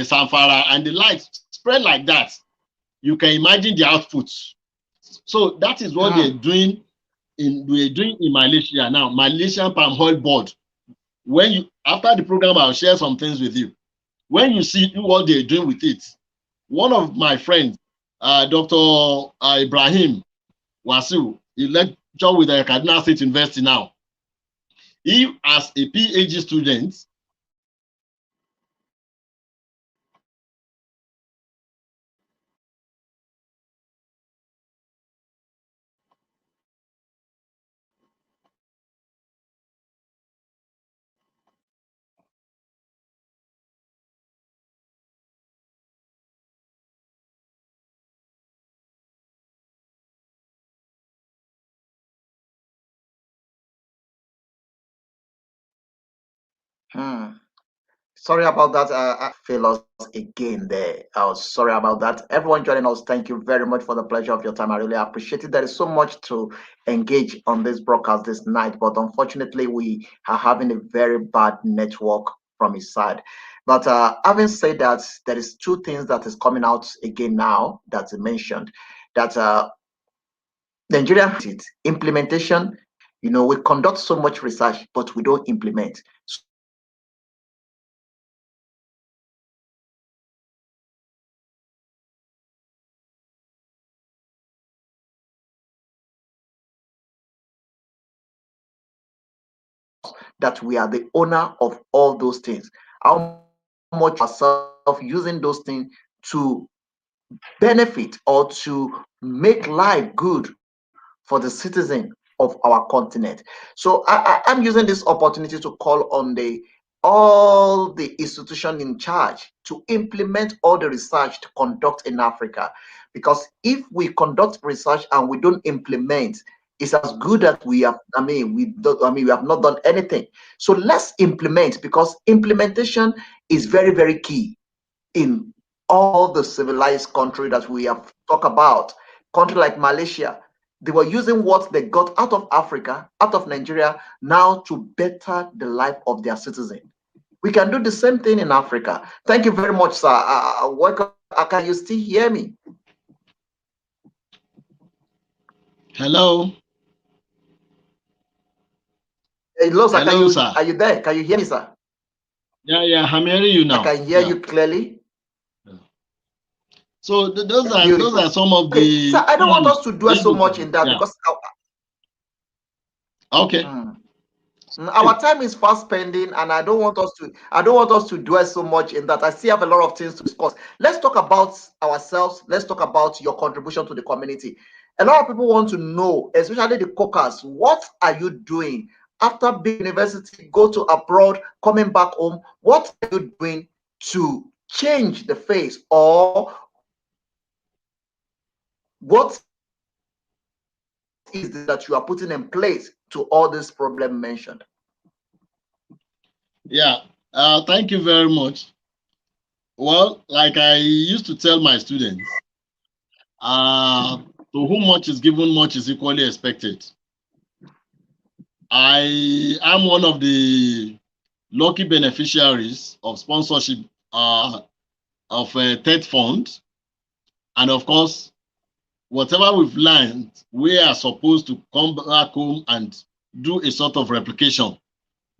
Samfara, and the likes spread like that. You can imagine the outputs. So that is what we're doing in Malaysia now, Malaysian Palm Oil Board. When you after the program, I'll share some things with you. When you see what they're doing with it, one of my friends, Dr. Ibrahim Wasu, he lectured with the Kaduna State University now. He, as a PhD student, Sorry about that. I failed us again there. I was sorry about that. Everyone joining us, thank you very much for the pleasure of your time. I really appreciate it. There is so much to engage on this broadcast this night, but unfortunately, we are having a very bad network from his side. But having said that, there is two things that is coming out again now that he mentioned. That Nigeria implementation. You know, we conduct so much research, but we don't implement. That we are the owner of all those things. How much ourselves using those things to benefit or to make life good for the citizen of our continent. So I'm using this opportunity to call on all the institutions in charge to implement all the research to conduct in Africa. Because if we conduct research and we don't implement, it's as good as we have. We have not done anything. So let's implement, because implementation is very, very key in all the civilized country that we have talked about. Country like Malaysia, they were using what they got out of Africa, out of Nigeria, now to better the life of their citizens. We can do the same thing in Africa. Thank you very much, sir. Welcome. Can you still hear me? Hello. Hello, sir. Hello, sir. Are you there? Can you hear me, sir? Yeah, I'm hearing you now. I can hear you clearly. So those are some of the. So I don't want us to dwell so much in that because. Okay. Our time is fast spending, and I don't want us to dwell so much in that. I still have a lot of things to discuss. Let's talk about ourselves. Let's talk about your contribution to the community. A lot of people want to know, especially the KOLKAZ, what are you doing after being university, go to abroad, coming back home? What are you doing to change the face, or what is it that you are putting in place to all this problem mentioned? Yeah, thank you very much. Well, like I used to tell my students, to whom much is given, much is equally expected. I am one of the lucky beneficiaries of sponsorship of a TED fund. And of course, whatever we've learned, we are supposed to come back home and do a sort of replication.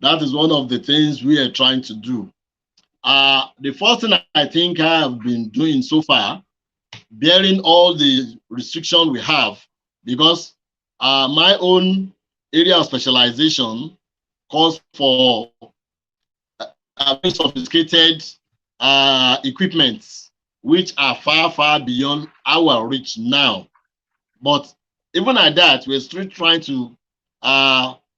That is one of the things we are trying to do. The first thing I think I have been doing so far, bearing all the restriction we have, because my own area of specialization calls for very sophisticated equipment, which are far, far beyond our reach now. But even at that, we're still trying to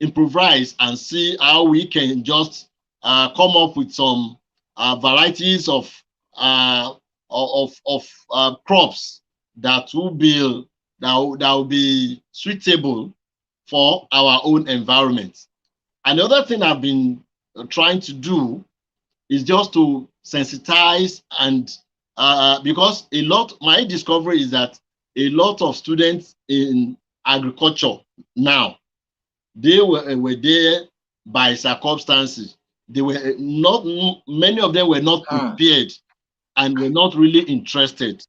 improvise and see how we can just come up with some varieties of crops that will be suitable for our own environment. Another thing I've been trying to do is just to sensitize, and because my discovery is that a lot of students in agriculture now, they were there by circumstances. They were not, many of them were not prepared and were not really interested.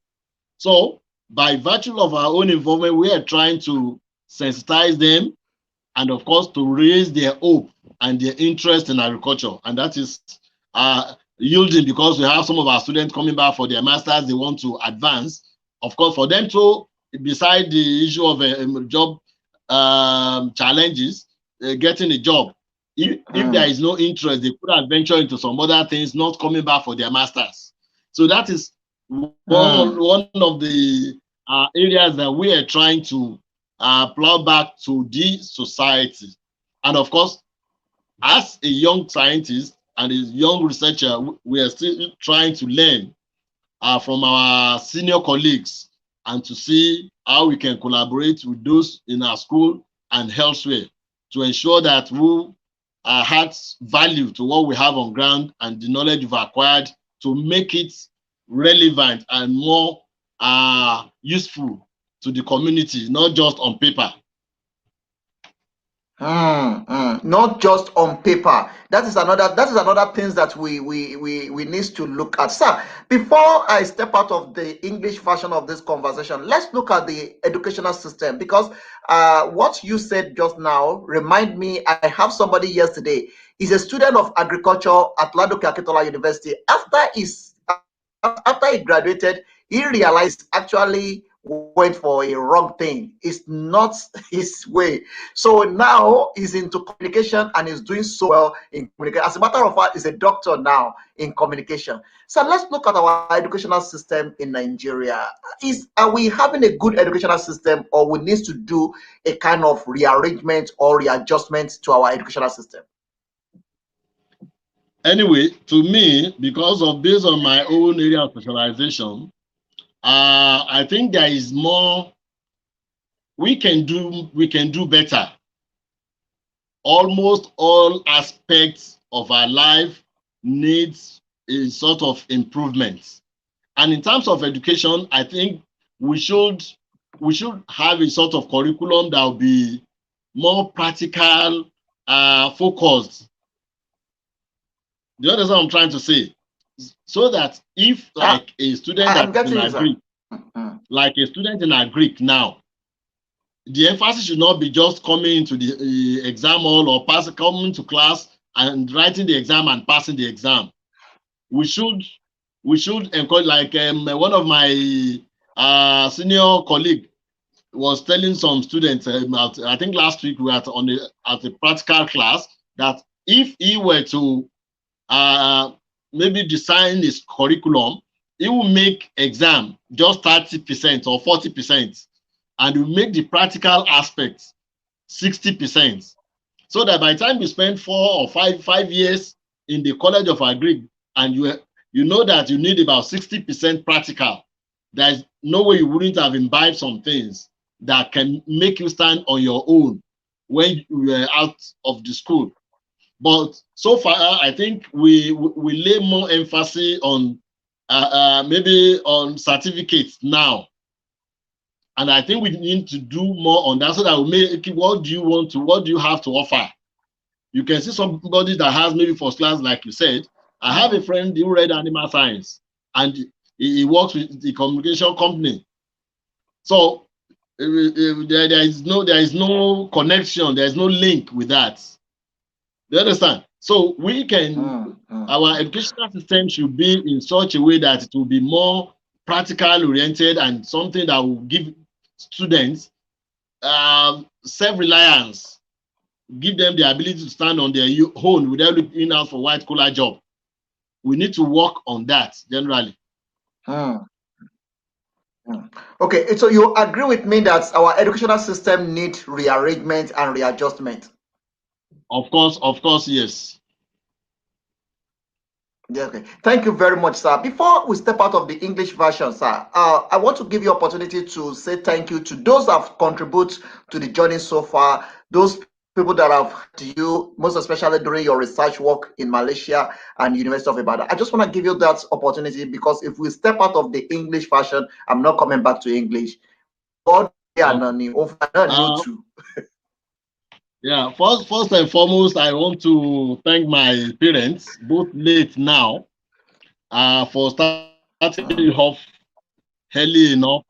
So by virtue of our own involvement, we are trying to sensitize them, and of course to raise their hope and their interest in agriculture. And that is yielding, because we have some of our students coming back for their masters. They want to advance. Of course, for them to, beside the issue of job challenges, getting a job, if there is no interest, they could have ventured into some other things, not coming back for their masters. So that is one of the areas that we are trying to plow back to the society. And of course, as a young scientist and a young researcher, we are still trying to learn from our senior colleagues and to see how we can collaborate with those in our school and elsewhere to ensure that we add value to what we have on ground and the knowledge we've acquired to make it relevant and more useful to the community, not just on paper. Not just on paper. That is another thing that we need to look at. Sir, before I step out of the English version of this conversation, let's look at the educational system, because what you said just now remind me, I have somebody yesterday. He's a student of agriculture at Ladoke Akintola University. After he graduated, he realized actually went for a wrong thing. It's not his way. So now he's into communication and is doing so well in communication. As a matter of fact, he's a doctor now in communication. So let's look at our educational system in Nigeria. Are we having a good educational system, or we need to do a kind of rearrangement or readjustment to our educational system? Anyway, to me, based on my own area of specialization, I think there is more we can do better. Almost all aspects of our life needs a sort of improvement. And in terms of education, I think we should have a sort of curriculum that will be more practical, focused. Do you understand what I'm trying to say? So that if like a student that's in agric, like a student in agric now, the emphasis should not be just coming into the exam hall or coming to class and writing the exam and passing the exam. We should we should encourage, like one of my senior colleague was telling some students, I think last week we were at a practical class, that if he were to maybe design his curriculum, he will make exam just 30% or 40%, and will make the practical aspects 60%. So that by the time you spend 4 or 5 years in the College of Agri, and you know that you need about 60% practical, there's no way you wouldn't have imbibed some things that can make you stand on your own when you were out of the school. But so far, I think we lay more emphasis on maybe on certificates now. And I think we need to do more on that, so that we make, what do you have to offer? You can see somebody that has maybe first class, like you said. I have a friend who read animal science, and he works with the communication company. So there is no connection, there is no link with that. Do you understand? So we can, our educational system should be in such a way that it will be more practical oriented, and something that will give students self-reliance, give them the ability to stand on their own without looking out for white collar job. We need to work on that generally. Okay, so you agree with me that our educational system needs rearrangement and readjustment? Of course, yes. Yeah, okay. Thank you very much, sir. Before we step out of the English version, sir, I want to give you opportunity to say thank you to those that have contributed to the journey so far, those people that have helped you, most especially during your research work in Malaysia and University of Ibadan. I just want to give you that opportunity, because if we step out of the English version, I'm not coming back to English. Yeah, first and foremost, I want to thank my parents, both late now, for starting off early enough,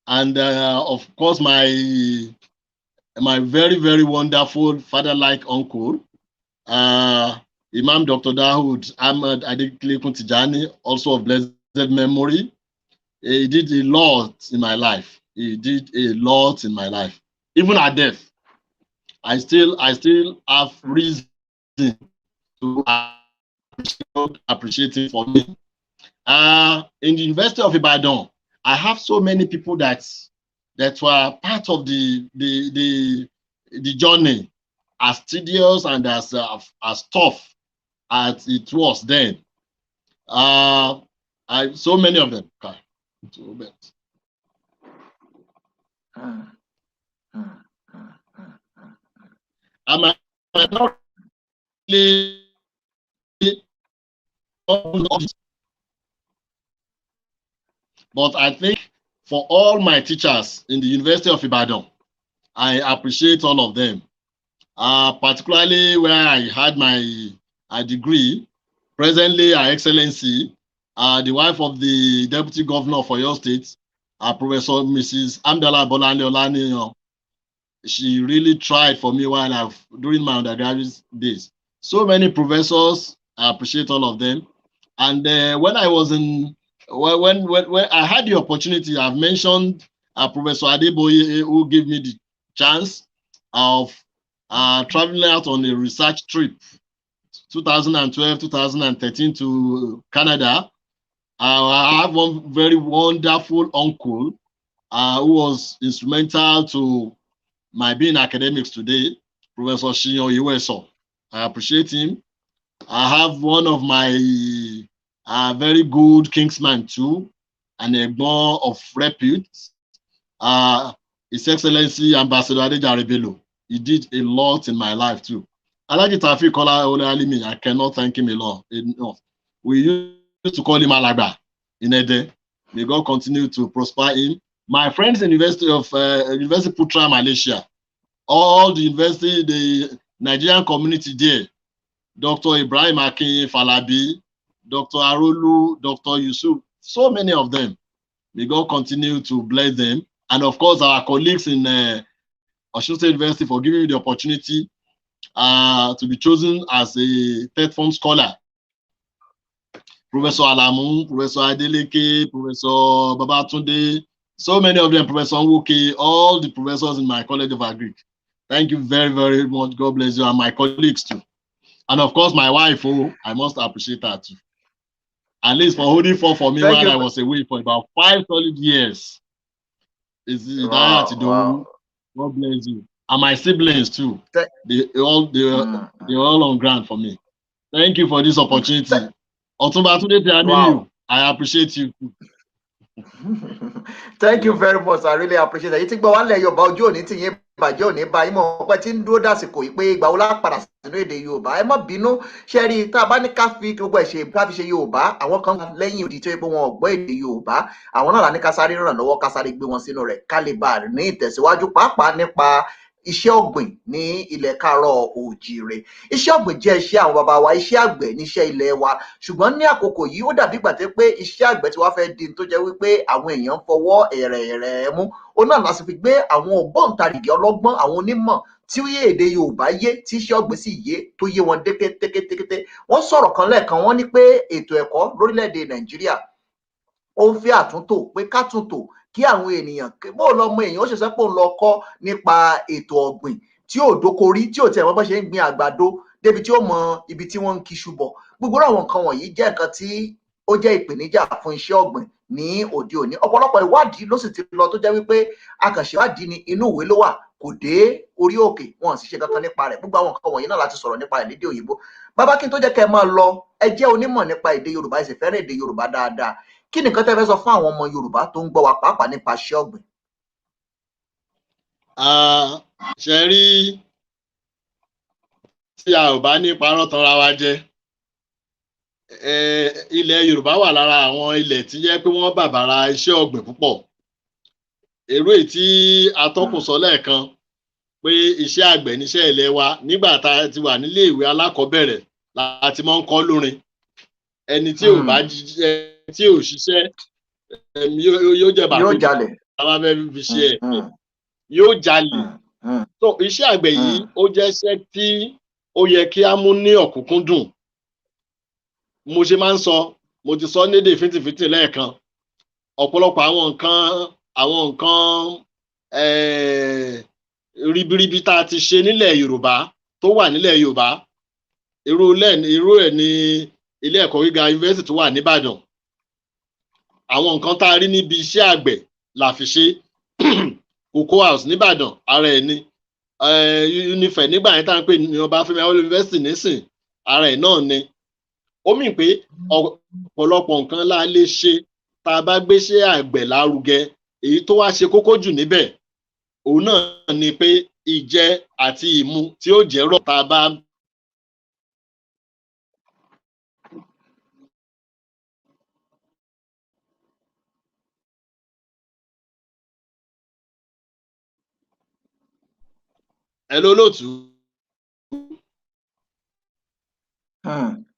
and of course my very, very wonderful father-like uncle, Imam Dr. Dawood Ahmad Adekunle Tijani, also of blessed memory. He did a lot in my life. Even at death, I still have reason to appreciate it for me. In the University of Ibadan, I have so many people that were part of the journey, as tedious and as tough as it was then. So many of them. I might not really, but I think for all my teachers in the University of Ibadan, I appreciate all of them. Particularly where I had my degree, presently Her Excellency, the wife of the Deputy Governor for your state, Professor Mrs. Amdala Bolande Olani. She really tried for me during my undergraduate days. So many professors, I appreciate all of them. And when I was when I had the opportunity, I've mentioned Professor Adeboye, who gave me the chance of traveling out on a research trip, 2012, 2013 to Canada. I have one very wonderful uncle who was instrumental to my being academics today, Professor Shinyo Iweso. I appreciate him. I have one of my very good kingsman too, and a more of repute, His Excellency Ambassador Adejare Bello. He did a lot in my life too. Alhaji Taofeek Kolapo Olalekan, I cannot thank him enough. We used to call him Alagba in Ede. May God continue to prosper him. My friends in University Putra, Malaysia, all the university, the Nigerian community there, Dr. Ibrahim Akin Falabi, Dr. Arolu, Dr. Yusuf, so many of them. May God continue to bless them. And of course, our colleagues in Osun State University for giving me the opportunity to be chosen as a third form scholar. Professor Alamu, Professor Adeleke, Professor Babatunde, so many of them, Professor Nwoke, all the professors in my College of Agric. Thank you very, very much. God bless you, and my colleagues too. And of course, my wife, I must appreciate her too. At least for holding for me while I was away for about 5 solid years. Wow. God bless you. And my siblings too. They're all on ground for me. Thank you for this opportunity. Wow. I appreciate you. Thank you very much. I really appreciate that. Ìtìgbọ́ wa lẹ̀ Yorùbá ojú òní tí yín bàjẹ́ òní bá yín mọ̀ pé tí ń dúró dàsìkò yìí pé ìgbà wo la padà sínú èdè Yorùbá. Ẹ má bínú ṣe rí tá a bá ní ká fi gbogbo ẹ̀ ṣe ká fi ṣe Yorùbá. Àwọn kan lẹ́yìn odi tó yẹ pé wọn ò gbọ́ èdè Yorùbá. Àwọn náà là ní ká sáré ràn lọ́wọ́ ká sáré gbé wọn sínú rẹ̀ ká lè bá ní ìtẹ̀síwájú pàápàá nípa iṣẹ́ ọ̀gbìn ní ilẹ̀ Káàárọ̀ Oòjíire. Iṣẹ́ ọ̀gbìn jẹ́ iṣẹ́ àwọn bàbá wa, iṣẹ́ àgbẹ̀ níṣẹ́ ilẹ̀ wa. Ṣùgbọ́n ní àkókò yìí ó dàbí ìgbà tó pé iṣẹ́ àgbẹ̀ tí wàá fẹ́ di tó jẹ́ wípé àwọn èèyàn fọwọ́ ẹ̀rẹ̀ mú. Ó náà láti fi gbé àwọn ògbóǹtarìgì ọlọ́gbọ́n, àwọn onímọ̀ tí ó yé èdè Yorùbá yé, tí iṣẹ́ ọ̀gbìn sì yé tó yé wọn tékétékété. Wọ́n sọ̀rọ̀ kan lẹ́ẹ̀kan, wọ́n ní pé ètò ẹ̀kọ́ lórílẹ̀-èdè Nàìjíríà ó ń fẹ́ àtúntò, pé ká túntò kí àwọn ènìyàn bó lọmọ èèyàn ó ṣe sẹ́ pé òun lọ kọ́ nípa ètò ọ̀gbìn tí ò dókorí, tí ò tiẹ̀ mọ̀ bó ṣe ń gbin àgbàdo débi tí ó mọ ibi tí wọ́n ń kíṣu bọ̀. Gbogbo àwọn nǹkan wọ̀nyí jẹ́ nǹkan tí ó jẹ́ ìpèníjà fún iṣẹ́ ọ̀gbìn ní òde òní. Ọ̀pọ̀lọpọ̀ ìwádìí ló sì ti lọ tó jẹ́ wípé àkànṣe ìwádìí ni inú ìwé ló wà, kò dé orí òkè, wọn sì ṣe kankan nípa rẹ̀. Gbogbo àwọn nǹkan wọ̀nyí náà láti sọ̀rọ̀ nípa èdè òyìnbó. Bàbá kí n tó jẹ́ kẹ́ ẹ máa lọ, ẹ jẹ́ onímọ̀ nípa èdè Yorùbá, ẹ sì fẹ́ràn èdè Yorùbá dáadáa. Kí ni nǹkan tẹ́ fẹ́ sọ fún àwọn ọmọ Yorùbá tó ń gbọ́ wa pàápàá nípa iṣẹ́ ọ̀gbìn? Ṣe rí tí a ò bá ní parọ́ tanra wa jẹ, ilẹ̀ Yorùbá wà lára àwọn ilẹ̀ tí jẹ́ pé wọ́n bàbàrà iṣẹ́ ọ̀gbìn púpọ̀. Èrò èyí tí atọ́kùn sọ lẹ́ẹ̀kan pé iṣẹ́ àgbẹ̀ níṣẹ́ ilẹ̀ wa, nígbà tá a ti wà nílé ìwé alákọ̀ọ́bẹ̀rẹ̀ láti máa ń kọ́ lórin. Ẹni tí ò bá tí ò ṣiṣẹ́ yóò jẹ̀bà yóò jalè, àwọn afẹ́ fi ṣe ẹ̀ yóò jalè. So iṣẹ́ àgbẹ̀ yìí ó jẹ́ iṣẹ́ tí ó yẹ kí á mú ní ọ̀kúnkúndùn. Mo ṣe máa ń sọ, mo ti sọ ní èdè fíntífíntì lẹ́ẹ̀kan, ọ̀pọ̀lọpọ̀ àwọn nǹkan ribiribi tá a ti ṣe nílẹ̀ Yorùbá tó wà nílẹ̀ Yorùbá, irú ẹ̀ ní ilé ẹ̀kọ́ gíga yunifásitì tó wà níbàdàn. Àwọn nǹkan tá a rí níbi iṣẹ́ àgbẹ̀ là fi ṣe. Cocoa House níbàdàn ara ẹ̀ ni, Unifẹ̀ nígbà yẹn tá à ń pè ní Ọbáfẹ́mi Awólọ́wọ̀ yunifásitì nísìn ara ẹ̀ náà ni. Ó mì pé ọ̀pọ̀lọpọ̀ nǹkan la lè ṣe tá a bá gbéṣẹ́ àgbẹ̀ lárugẹ. Èyí tó wá ṣe kókó jù níbẹ̀ òun náà ni pé ìjẹ àti ìmu tí ó jẹ́ rọ̀ tá a bá ẹ lólótú.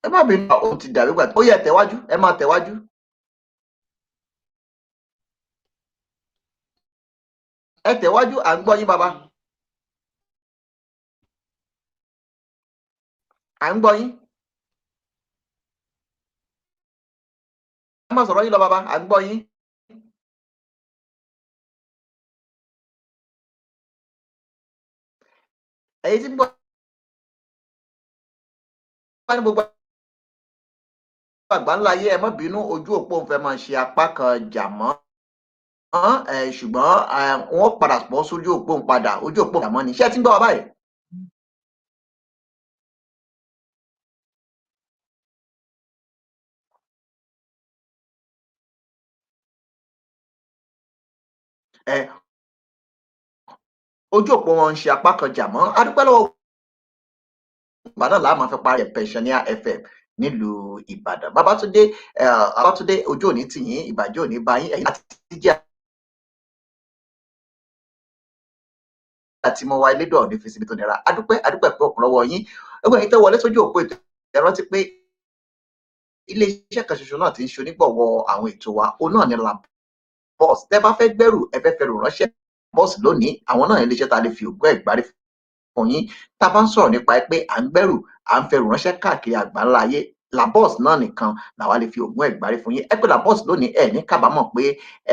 Ẹ má bínú, ó ti dàbí gbà ó yẹ tẹ̀wájú, ẹ máa tẹ̀wájú. Ẹ tẹ̀wájú, à ń gbọ́ yín bàbá. À ń gbọ́ yín. Ẹ má sọ̀rọ̀ yín lọ bàbá, à ń gbọ́ yín. Èyí tí ń gbọ́ ní gbogbo àgbáńlá ayé, ẹ má bínú, ojú òpó ń fẹ́ máa ṣe apá kan jà mọ́. Ṣùgbọ́n wọ́n padà bọ́ sójú òpó ń padà, ojú òpó jà mọ́ ni. Ṣé ẹ ti ń gbọ́ wa báyìí? Ojú òpó wọn ń ṣe apá kan jà mọ́. A dúpẹ́ lọ́wọ́ Ìbàdàn là máa fi parí Pensioner FM nílùú Ìbàdàn. Babátúndé ojú òní tì yín, ìbàjẹ́ òní bá yín, ẹ̀yin àti jẹ́ àti mo wá elédò ní fi síbi tó nira. A dúpẹ́ pé ọ̀pọ̀lọpọ̀ yín ẹgbẹ́ yín tó wọlé sójú òpó ètò ẹ rántí pé ilé-iṣẹ́ kan ṣoṣo náà ti ń ṣonígbọ̀wọ́ àwọn ètò wa, òun náà ni Labos. Tẹ́ bá fẹ́ gbẹ́rù, ẹ fẹ́ fẹ́rù ránṣẹ́ Labos lónìí, àwọn náà ilé-iṣẹ́ ta lè fi ògbó ẹ̀gbárí fún yín. Tá a bá ń sọ̀rọ̀ nípa pé à ń gbẹ́rù, à ń fẹ́rù ránṣẹ́ káàkiri àgbáńlá ayé, Labos náà nìkan làwa lè fi ògùn ẹ̀gbárí fún yín. Ẹ pé Labos lónìí, ẹ ní kábàámọ̀ pé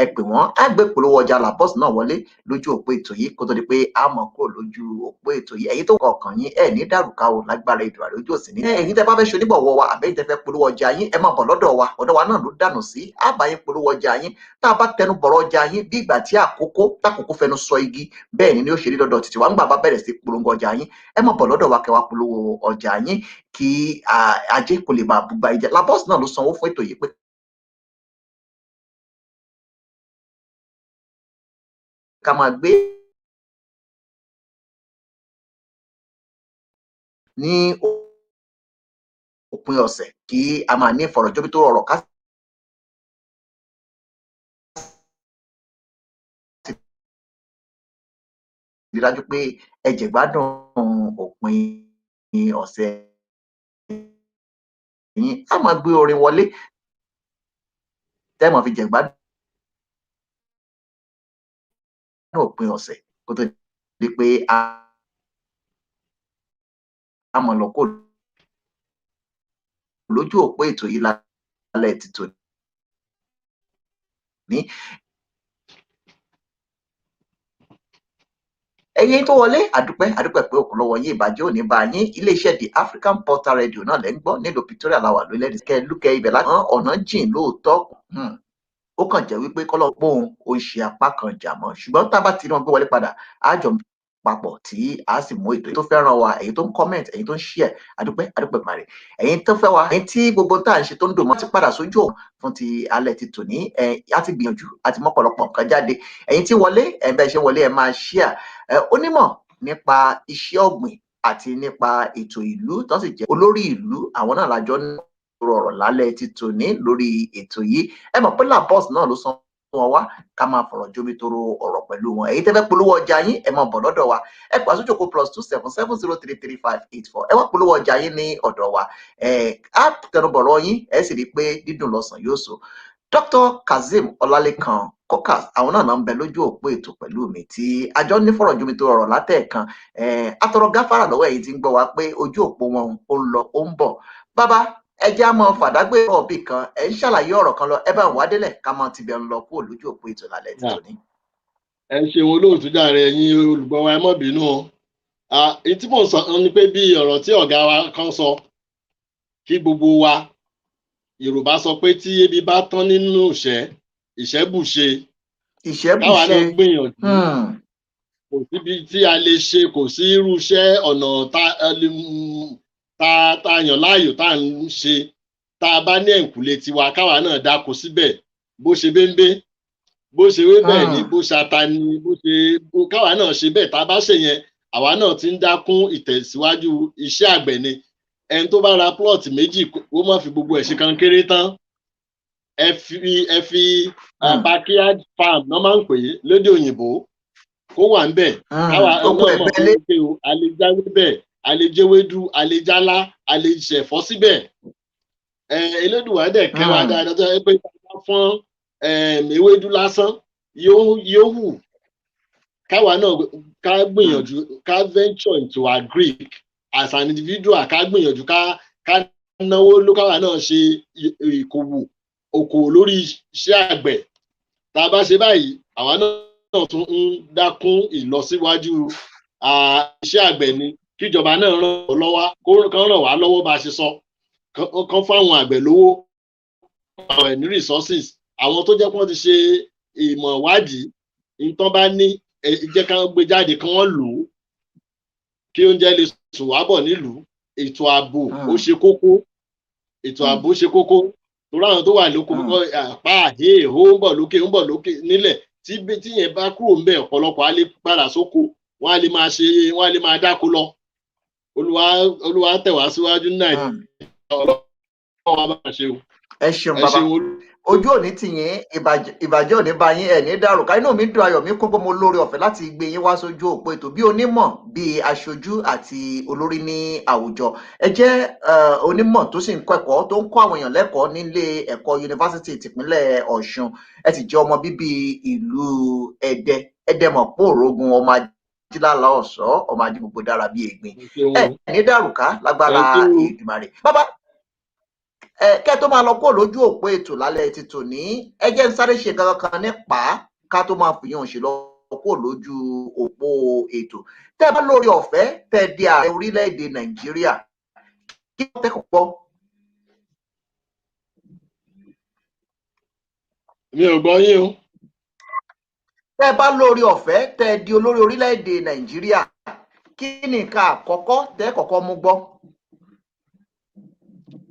ẹ pè wọ́n. Á gbé polówó ọjà Labos náà wọlé lójú òpó ètò yìí kó tó di pé a mọ̀ kúrò lójú òpó ètò yìí. Ẹ̀yin tó kọ̀ọ̀kan yín ẹ ní dàrúkà o lágbára Èdùmàrè ojú òsì ní. Ẹ̀yin tẹ́ bá fẹ́ ṣe onígbọ̀wọ́ wa àbẹ́yìn tẹ́ fẹ́ polówó ọjà yín, ẹ máa bọ̀ lọ́dọ̀ wa náà ló dànù sí. Á bá yín polówó ọjà yín. Tá a bá tẹnu bọ̀rọ̀ ọjà yín bí ìgbà tí àkókò fẹnu sọ igi, bẹ́ẹ̀ ni ó ṣe rí dọ́dọ̀ títí wa ńgbà bá bẹ̀rẹ̀ sí polongo ọjà yín. Ẹ máa bọ̀ lọ́dọ̀ wa kẹ́ wá polówó ọjà yín kí ajé kò lè máa bùgbà ìjẹ. Labos náà ló sanwó fún ètò yìí pé ká máa gbé ní òpin ọ̀sẹ̀ kí a máa ní ìfọ̀rọ̀jomitoro ọ̀rọ̀ ká sì dájú pé ẹ jẹ̀gbádùn òpin ọ̀sẹ̀ yín. A máa gbé orin wọlé tẹ́ máa fi jẹ̀gbádùn òpin ọ̀sẹ̀ kó tó di pé a mọ̀ lọ kó lójú òpó ètò yìí lálẹ́ ti tòní. Ẹ̀yin tó wọlé àdúpẹ́ pé òkú lọ́wọ́ yín ìbàjẹ́ òní bá yín. Iléeṣẹ́ The African Portal Radio náà lẹ́ ń gbọ́ nílùú Pretoria làwà lórílẹ̀-èdè kẹ́lúkẹ́ ibẹ̀ láti ọ̀nà jìn lóòótọ́. Ó kàn jẹ́ wípé kọ́lọ́pọ̀ ó ń ṣe apá kan jà mọ́, ṣùgbọ́n tá a bá ti rí wọn gbé wọlé padà á jọ papọ̀ tí a sì mú ètò tó fẹ́ràn wa, èyí tó ń comment, èyí tó ń share, àdúpẹ́ màrè. Ẹ̀yin tó fẹ́ wa, ẹ̀yin tí gbogbo tá à ń ṣe tó ń dùn mọ́ ti padà sójú òun fún ti alẹ́ ti tòní. A ti gbìyànjú àti mọ́pọ̀lọpọ̀ nǹkan jáde. Ẹ̀yin tí wọlé bẹ́ẹ̀ ṣe wọlé ẹ máa share. Onímọ̀ nípa iṣẹ́ ọ̀gbìn àti nípa ètò ìlú tó sì jẹ́ olórí ìlú, àwọn náà lájọ ń rọrọ̀ lálẹ́ ti tòní lórí ètò yìí. Ẹ mọ̀ pé Labos náà ló san wọn wá ká máa fọ̀rọ̀ jomitoro ọ̀rọ̀ pẹ̀lú wọn. Èyí tẹ́ fẹ́ polówó ọjà yín ẹ máa bọ̀ lọ́dọ̀ wa. Ẹ pàṣẹ òjòkó +277033584. Ẹ wá polówó ọjà yín ní ọ̀dọ̀ wa. Á tẹnubọ̀rọ̀ yín ẹ sì rí i pé dídùn lọ́sàn yóò so. Dr. Kazeem Olalekan KOLKAZ àwọn náà ń bẹ lójú òpó ètò pẹ̀lú mi tí àjọ ní fọ̀rọ̀ jomitoro ọ̀rọ̀ látẹ̀ẹ̀kan. Atọrọ gáfárà lọ́wọ́ ẹ̀yin tí ń gbọ́ wa pé ojú òpó wọn ó ń lọ ó ń bọ̀. Bàbá ẹ jẹ́ á mọ fàdágbé ọ̀bì kan ẹ ń ṣàlàyé ọ̀rọ̀ kan lọ ẹ bá ń wá délẹ̀ ká mọ tibẹ̀ ń lọ kúrò lójú òpó ètò lálẹ́ ti tòní. Ẹ ṣeun olóòtú jàre ẹ̀yin olùgbọ́ wa ẹ má bínú o. Èyí tí mò ń sọ ni pé bí ọ̀rọ̀ tí ọ̀gá wa kan sọ kí gbogbo wa Yorùbá sọ pé tí ebi bá tán nínú ìṣẹ́ bùṣe. Káwa náà gbìyànjú kò síbi tí a lè ṣe, kò sí irú iṣẹ́ ọ̀nà tá yàn láàyò tá à ń ṣe tá a bá ní ẹ̀ǹkùlé tiwa káwa náà dáko síbẹ̀ bó ṣe béńbé bó ṣe wé bẹ́ẹ̀ ni bó ṣe ata ni káwa náà ṣe bẹ́ẹ̀ tá a bá ṣe yẹn àwa náà ti ń dákún ìtẹ̀síwájú iṣẹ́ àgbẹ̀ ni. Ẹni tó bá ra plọ̀tì méjì ó má fi gbogbo ẹ̀ ṣe kan kéré tán. Ẹ fi backyard farm náà máa ń pè é lédè òyìnbó kó wà ń bẹ̀ káwa náà mọ̀ pé o a lè jáwé bẹ́ẹ̀ a lè jẹ́wédú a lè jálá a lè ṣẹ̀fọ́ síbẹ̀. Elédùwà dẹ̀ kẹwàá dáadáa tó yẹ pé fún ewédú lásán yóò hù. Káwa náà ká gbìyànjú ká venture into agric as an individual, ká gbìyànjú ká náwó káwa náà ṣe okòwò lórí iṣẹ́ àgbẹ̀. Tá a bá ṣe báyìí àwa náà tún ń dákún ìlọsíwájú iṣẹ́ àgbẹ̀ ni. Kíjọba náà ràn wá lọ́wọ́ kán ràn wá lọ́wọ́ bá a ṣe sọ kán fáwọn àgbẹ̀ lówó àwọn ẹ̀ ní resources. Àwọn tó jẹ́ pé wọ́n ti ṣe ìmọ̀ ìwádìí nǹkan bá ní jẹ́ ká gbé jáde kí wọ́n lò ó kí oúnjẹ lè sùn wá bọ̀ nílùú. Ètò ààbò ó ṣe kókó. Ètò ààbò ṣe kókó torí àwọn tó wà lóko àpá èèhó ń bọ̀ lókè nílẹ̀ tí yẹn bá kúrò ńbẹ̀ ọ̀pọ̀lọpọ̀ á lè padà sóko wọ́n á lè máa dáko lọ. Olúwa tẹ̀ wá síwájú náà ọlọ́wọ́ bá ṣe o. Ẹ ṣeun bàbá ojú òní tì yín ìbàjẹ́ òní bá yín ẹ̀ ní dàrú ká inú mi dùn ayọ̀ mi kún pé mo lórí ọ̀fẹ́ láti gbé yín wá sójú òpó ètò bí onímọ̀ bí aṣojú àti olórí ní àwùjọ. Ẹ jẹ́ onímọ̀ tó sì ń kọ́ ẹ̀kọ́ tó ń kọ́ àwọn èèyàn lẹ́kọ̀ọ́ nílé ẹ̀kọ́ yunifásítì tìpínlẹ̀ Ọ̀ṣun. Ẹ sì jẹ́ ọmọ bíbí ìlú Ẹdẹ mọ̀ pé òrógun ọmọ ajílálà ọ̀ṣọ́ ọmọ ají gbogbo dára bí egbin. Ẹ ní dàrú ká lágbára Èdùmàrè. Bàbá kẹ́ tó máa lọ kó lójú òpó ètò lálẹ́ ti tòní, ẹ jẹ́ ń sáré ṣe nǹkan kan nípa ká tó máa fìyàn ṣe lọ kó lójú òpó ètò. Tẹ́ bá lórí ọ̀fẹ́ tẹ́ di ààrẹ orílẹ̀-èdè Nàìjíríà, kí wọ́n tẹ́kọ̀ọ́ gbọ́. Mi ò gbọ́ yín o. Tẹ́ bá lórí ọ̀fẹ́ tẹ́ di olórí orílẹ̀-èdè Nàìjíríà, kí ni nǹkan àkọ́kọ́ tẹ́ kọ́kọ́ mú gbọ́?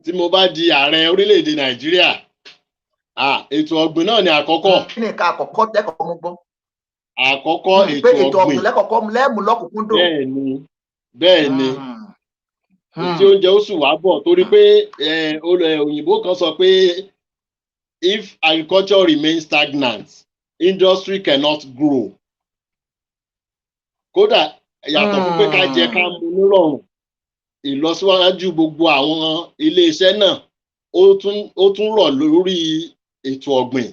Tí mo bá di ààrẹ orílẹ̀-èdè Nàìjíríà, ètò ọ̀gbìn náà ni àkọ́kọ́. Kí ni nǹkan àkọ́kọ́ tẹ́ kọ́kọ́ mú gbọ́? Àkọ́kọ́ ètò ọ̀gbìn lẹ́kọ̀ọ́kọ́ lẹ́mú lọ́kùnkúndùn. Bẹ́ẹ̀ ni tí oúnjẹ ó sùn wá bọ̀ torí pé òyìnbó kan sọ pé if agriculture remains stagnant, industry cannot grow. Kódà yàtọ̀ fún pé ká jẹ ká mu nírọ̀rùn, ìlọsíwájú gbogbo àwọn iléeṣẹ́ náà ó tún rọ̀ lórí ètò ọ̀gbìn.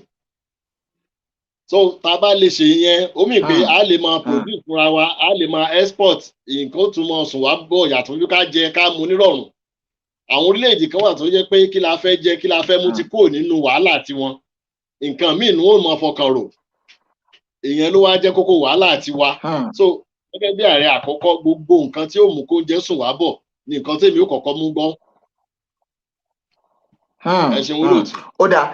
So tá a bá lè ṣe yẹn ó mì pé a lè máa produce fúnra wa, a lè máa export, nǹkan ó tún máa sùn wá bọ̀ yàtọ̀ fún ká jẹ ká mu nírọ̀rùn. Àwọn orílẹ̀-èdè kan wà tó jẹ́ pé kí la fẹ́ jẹ kí la fẹ́ mu ti kúrò nínú wàhálà tiwọn, nǹkan míì ni wọ́n máa fọkàn rò, ìyẹn ló wá jẹ́ kókó wàhálà tiwa. So gẹ́gẹ́ bí ààrẹ àkọ́kọ́, gbogbo nǹkan tí ó mú kó jẹ́ sùn wá bọ̀ ni nǹkan tèmi ó kọ́kọ́ mú gbọ́. Ẹ ṣeun olóòtú. Ó dáa,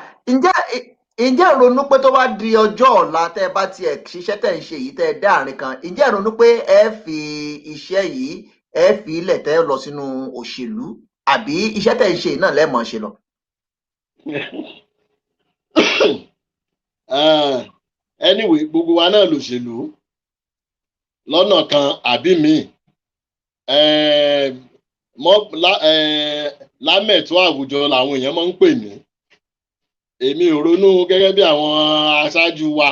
ǹjẹ́ ronú pé tó bá di ọjọ́ ọ̀la tẹ́ ẹ bá tiẹ̀ ṣiṣẹ́ tẹ̀ ń ṣe yìí tẹ́ ẹ dá àárín kan, ǹjẹ́ ronú pé ẹ fi iṣẹ́ yìí ẹ fi ilẹ̀ tẹ́ lọ sínú òṣèlú, àbí iṣẹ́ tẹ̀ ń ṣe náà lẹ́ẹ̀mọ́ ṣe lọ? Anyway, gbogbo wa náà lòṣèlú lọ́nà kan àbí míì. Lámẹ̀tọ́ àwùjọ làwọn èèyàn máa ń pè mí. Èmi ò ronú gẹ́gẹ́ bí àwọn aṣáájú wa.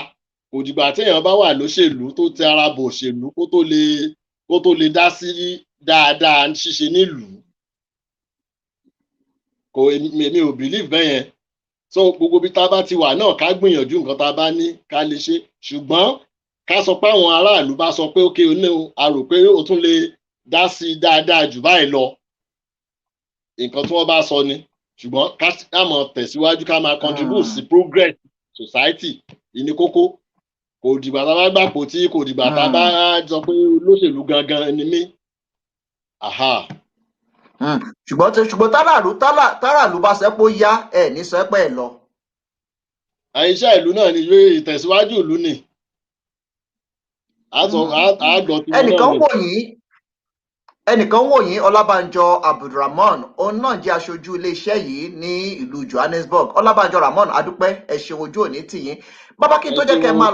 Kò dìgbà téèyàn bá wà lóṣèlú tó ti ara bò òṣèlú kó tó lè dá sí dáadáa ṣíṣe nílùú. Èmi ò believe bẹ́ẹ̀ yẹn. So gbogbo bí tá a bá ti wà náà ká gbìyànjú nǹkan tá a bá ní ká lè ṣe. Ṣùgbọ́n ká sọ pé àwọn aráàlú bá sọ pé ókè a rò pé ó tún lè dá sí dáadáa jù báyìí lọ, nǹkan tí wọ́n bá sọ ni. Ṣùgbọ́n ká máa tẹ̀síwájú, ká máa contribute sí progress society, ìní kókó. Kò dìgbà tá a bá gbàpò tí kò dìgbà tá a bá sọ pé olóṣèlú gangan ni mí. Ṣùgbọ́n táràlú bá sẹ́pọ̀ yá ẹ̀ ní sẹ́pẹ̀ ẹ̀ lọ. Iṣẹ́ ìlú náà ni ìtẹ̀síwájú ìlú ni. Ẹnìkan wò yín Ọlábánjọ Abdulrahman, òun náà jẹ́ aṣojú iléeṣẹ́ yìí ní ìlú Johannesburg. Ọlábánjọ Rahman, adúpẹ́, ẹ ṣeun, ojú òní tì yín. Bàbá, kí n tó jẹ́ kẹ́ máa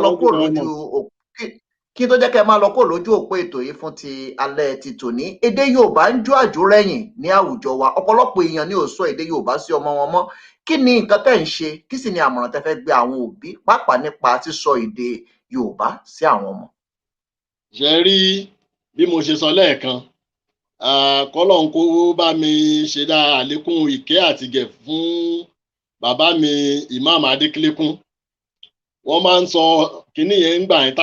lọ kó lójú òpó ètò yìí fún ti alẹ́ ti tòní, èdè Yorùbá ń jó àjò rẹ̀yìn ní àwùjọ wa. Ọ̀pọ̀lọpọ̀ èèyàn ni ò sọ èdè Yorùbá sí ọmọ wọn mọ́. Kí ni nǹkan tẹ́ ń ṣe? Kí sì ni àmọ̀ràn tẹ́ fẹ́ gbé àwọn òbí pàápàá nípa sísọ èdè Yorùbá sí àwọn ọmọ? Ṣé rí bí mo ṣe sọ lẹ́ẹ̀kan, kọ́lọ́hún kó bá mi ṣe àlékún ìkẹ́ àtìgẹ̀ fún bàbá mi Imam Adékílékún. Wọ́n máa ń sọ kínní yẹn ńgbà yẹn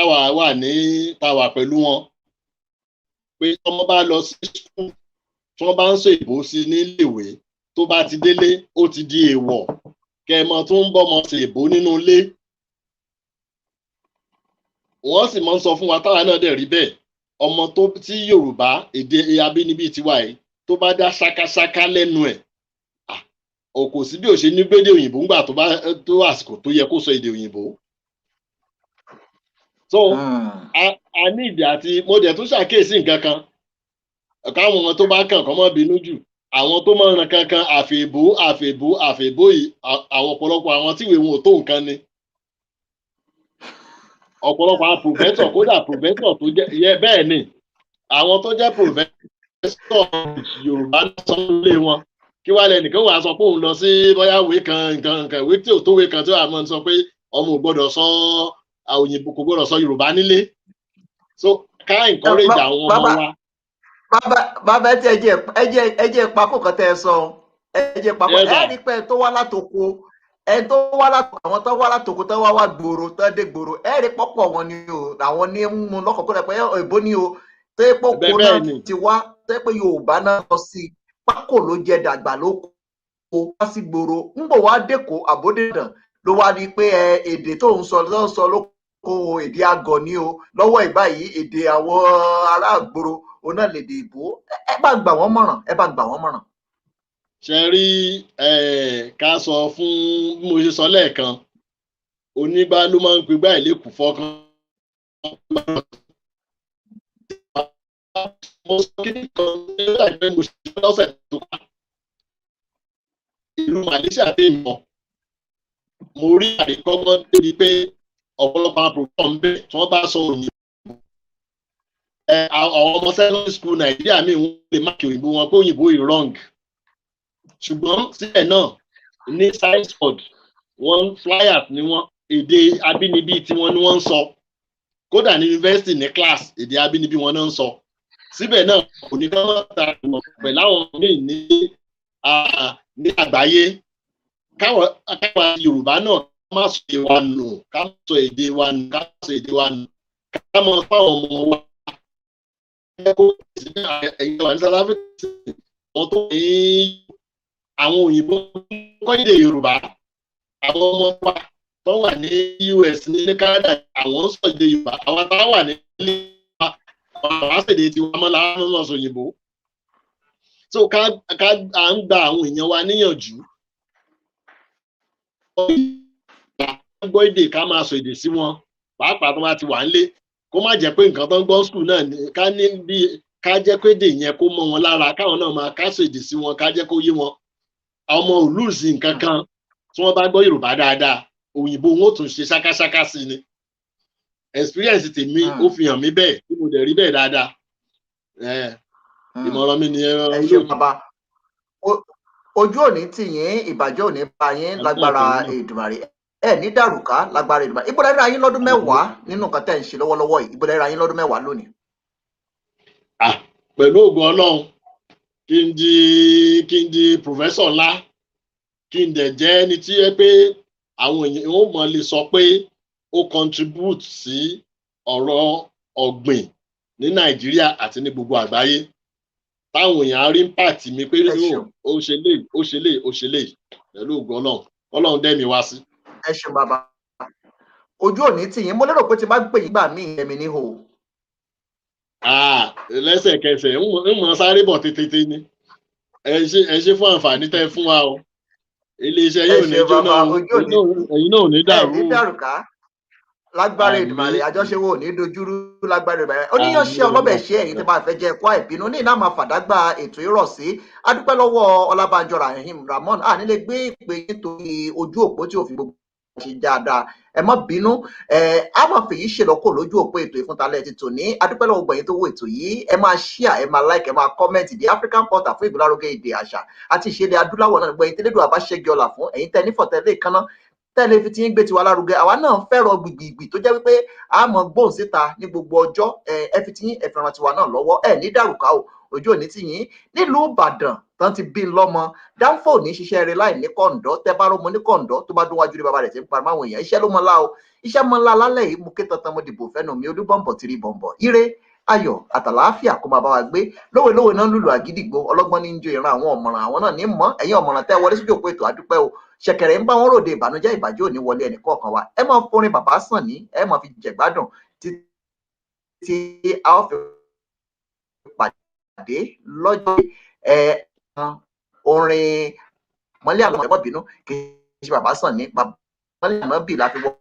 táwa pẹ̀lú wọn pé tí wọ́n bá lọ sí skul, tí wọ́n bá ń sọ èbó sí níléèwé, tó bá ti délé ó ti di èèwọ̀ kẹ́mọ tó ń bọ́mọ sí èbó nínú ilé. Wọ́n sì máa ń sọ fún wa táwa náà dẹ̀ rí bẹ́ẹ̀, ọmọ tí Yorùbá èdè abínibí tiwa yìí tó bá dá ṣákáṣáká lẹ́nu ẹ̀, kò sí bí ò ṣe ní gbédè òyìnbó ńgbà tó bá tó àsìkò tó yẹ kó sọ èdè òyìnbó. So a ní ìdí àti mo dẹ̀ tún ṣàkíyèsí nǹkan kan, káwọn ọmọ tó bá kàn kọ́ mọ́ bínú jù, àwọn tó máa ń ran kankan àfèbó yìí, àwọn ọ̀pọ̀lọpọ̀ àwọn tíwèé wọn ò tó nǹkan ni. Ọ̀pọ̀lọpọ̀ àwọn pòfẹ́sọ̀, kódà pòfẹ́sọ̀ tó jẹ́ bẹ́ẹ̀ ni, àwọn tó jẹ́ pòfẹ́sọ̀ Yorùbá sọ lé wọn, kí wá lẹ́nìkan wà sọ pé òun lọ sí bóyá ìwé kan nǹkan ìwé tí ò tó ìwé kan tí wàá mọ̀ sọ pé ọmọ ò gbọ́dọ̀ sọ òyìnbó, kò gbọ́dọ̀ sọ Yorùbá nílé. So ká encourage àwọn ọmọ wa. Bàbá ẹ jẹ́ papò kan tẹ́ ẹ sọ, ẹ jẹ́ papò, ẹ rí pé tó wá látòkò, àwọn tó wá látòkò tó wá gbòòrò tó dé gbòòrò, ẹ rí pọ́pọ̀ wọn ni o, àwọn ní mú lọ́kọ̀ọ́kọ́ rẹ̀ pé èbó ni o, tó yẹ pé oko náà ti wá, tó yẹ pé Yorùbá náà lọ sí pákó ló jẹ dàgbà lóko. wá sí gbòòrò ń bọ̀ wá dẹ́kọ̀ àbódèdàn ló wá rí pé èdè tó ń sọ ló kó èdè àgọ̀ ní o lọ́wọ́ ìbáyìí èdè àwọn ará àgbòrò òun náà lèdè ìbò. ẹ bá gbà wọ́n mọ̀ràn. ṣe rí ká sọ fún bí mo ṣe sọ lẹ́ẹ̀kan onígbà ló máa ń pe gbá ìlékùú fọ́kàn. mo sọ kí nìkan láìpẹ́ mo ṣe lọ́sẹ̀ tó kà ìlú Malaysia dé mọ́ mo rí àríkọ́gbọ́ débi pé ọ̀pọ̀lọpọ̀ àpòpọ̀ ń bẹ̀ tí wọ́n bá sọ òyìnbó àwọn ọmọ secondary school Nàìjíríà míì wọ́n lè máàkì òyìnbó wọn pé òyìnbó is wrong ṣùgbọ́n síbẹ̀ náà ní science board wọ́n flyers ni wọ́n èdè abínibí tí wọ́n ní wọ́n ń sọ kódà ní yunifásitì ní class èdè abínibí wọn náà ń sọ síbẹ̀ náà kò ní ká má ta ìmọ̀ pẹ̀lú àwọn míì ní àgbáyé káwọn Yorùbá náà ká má sọ èdè wa nù ká má sọ èdè wa nù ká má fáwọn ọmọ wa ẹ̀yìn wà ní South Africa wọ́n tó ní àwọn òyìnbó kọ́ èdè Yorùbá àwọn ọmọ wa tó wà ní US ní Canada àwọn ń sọ èdè Yorùbá àwọn tá wà ní ilé wa àwọn àṣèdè tí wọ́n mọ́ láwọn náà sọ òyìnbó so ká à ń gba àwọn èèyàn wa níyànjú gbọ́ èdè ká máa sọ èdè sí wọn pàápàá tó bá ti wà nílé kó má jẹ́ pé nǹkan tó ń gbọ́ skul náà ká jẹ́ pé èdè yẹn kó mọ́ wọn lára káwọn náà máa ká sọ èdè sí wọn ká jẹ́ kó yé wọn ọmọ olùsìn nǹkan kan tí wọ́n bá gbọ́ Yorùbá dáadáa òyìnbó wọn ò tún ṣe ṣákáṣáká sí ni experience tèmi ó fi hàn mí bẹ́ẹ̀ tí mo dẹ̀ rí bẹ́ẹ̀ dáadáa ìmọ̀ràn mi nìyẹn. ẹ ṣe bàbá ojú òní tì yín ìbàjẹ́ òní bá yín lágbára Èdùmàrè ẹ ní dàrúkà lágbára Èdùmàrè ìbúra ẹ̀rọ ayé lọ́dún mẹ́wàá nínú nǹkan tẹ̀ ń ṣe lọ́wọ́lọ́wọ́ yìí ìbúra ẹ̀rọ ayé lọ́dún mẹ́wàá lónìí. pẹ̀lú ògùn Ọlọ́run kí n di professor ńlá kí n dẹ̀ jẹ́ ẹni tí yẹ pé àwọn èèyàn ó mọ̀ lè sọ pé ó contribute sí ọ̀rọ̀ ọ̀gbìn ní Nàìjíríà àti ní gbogbo àgbáyé táwọn èèyàn á rí impact mi pé ó ṣe lè pẹ̀lú ògùn Ọlọ́run Ọlọ́run dẹ́mi wá sí. ẹ ṣeun bàbá ojú òní tì yín mo lérò pé tí bá gbé yín gbà mí ẹ̀mí ní hò. lẹ́sẹ̀kẹsẹ̀ ń mọ sáré bọ̀ tètè ni ẹ ṣe fún àǹfààní tẹ́ fún wa o iléeṣẹ́ yóò ní jóná ẹ̀yin náà ò ní dàrú. ẹ ní dàrúkà lágbára Èdùmàrè àjọṣewò ò ní dojúrú lágbára Èdùmàrè oníyanṣẹ ọlọ́bẹ̀ ṣe ẹ̀yin tí máa fẹ́ jẹ́ ẹ̀kọ́ ìbínú ní ìlànà àfàdágbà ètò ìrọ̀sí adúpẹ́ lọ́wọ́ Ọlábánjọ Rahim Ramon nílé gbé ìpè nítorí ojú òpó tí òfin gbogbo ṣe dáadáa ẹ má bínú a máa fèyí ṣèlọ́kọ̀ lójú òpó ètò ìfúntalẹ̀ ti tòní adúpẹ́ lọ́wọ́ gbẹ̀yìn tó wo ètò yìí ẹ máa share ẹ máa like ẹ máa comment the African Portal fún ìgbélárugẹ èdè àṣà àti ìṣẹ̀lẹ̀ adúláwọ̀ náà gbẹ̀yìn tẹ́lẹ̀dọ̀ àbáṣẹ́gi ọ̀la fún ẹ̀yin tẹ́ nífọ̀tẹ́lẹ̀ kaná tẹ́lẹ̀ fi ti ń gbé tiwa lárugẹ àwa náà fẹ́ràn gbìgbìgbì tó jẹ́ wípé a mọ̀ gbóhùn síta ní gbogbo ọjọ́ ẹ fi ti ń ẹ̀fẹ̀ràn tiwa náà lọ́wọ́ ẹ ní dàrúkà o ojú òní ti yín nílùú Ìbàdàn tán ti bí lọ́mọ dáńfò ní ṣiṣẹ́ rẹ láì ní kọ̀ǹdọ́ tẹ́ bá rọ́mọ ní kọ̀ǹdọ́ tó bá dún wájú ní bàbá rẹ̀ tí ń parí máwọn èèyàn iṣẹ́ ló mọ́ ńlá o iṣẹ́ mọ́ ńlá lálẹ́ yìí mú ké tantan mo dìbò fẹ́nu mi olúbọ̀nbọ̀ tìrì bọ̀nbọ̀ ire ayọ̀ àtàlàáfíà kó máa bá wa gbé lówelówe náà lùlù àgídìgbò ọlọ́gbọ́n ní ń jó ìran àwọn ọ̀mọ̀ràn àwọn náà ní mọ́ ẹ̀yin ọ̀mọ̀ràn tẹ́ wọlé sójú òpó ètò àdúpẹ́ o ṣẹ̀kẹ̀rẹ̀ ń bá wọn ròde ìbànújẹ́ ìbàjẹ́ òní wọlé ẹnì kọ̀ọ̀kan wa ẹ máa forin bàbá sàn ní ẹ máa fi jẹ̀gbádùn títí a ó fi pàdé lọ́jọ́ orin mọ́lẹ́ àwọn ẹ̀mọ́ bínú kì í ṣe bàbá sàn ní mọ́lẹ́ àná bì láti wọlé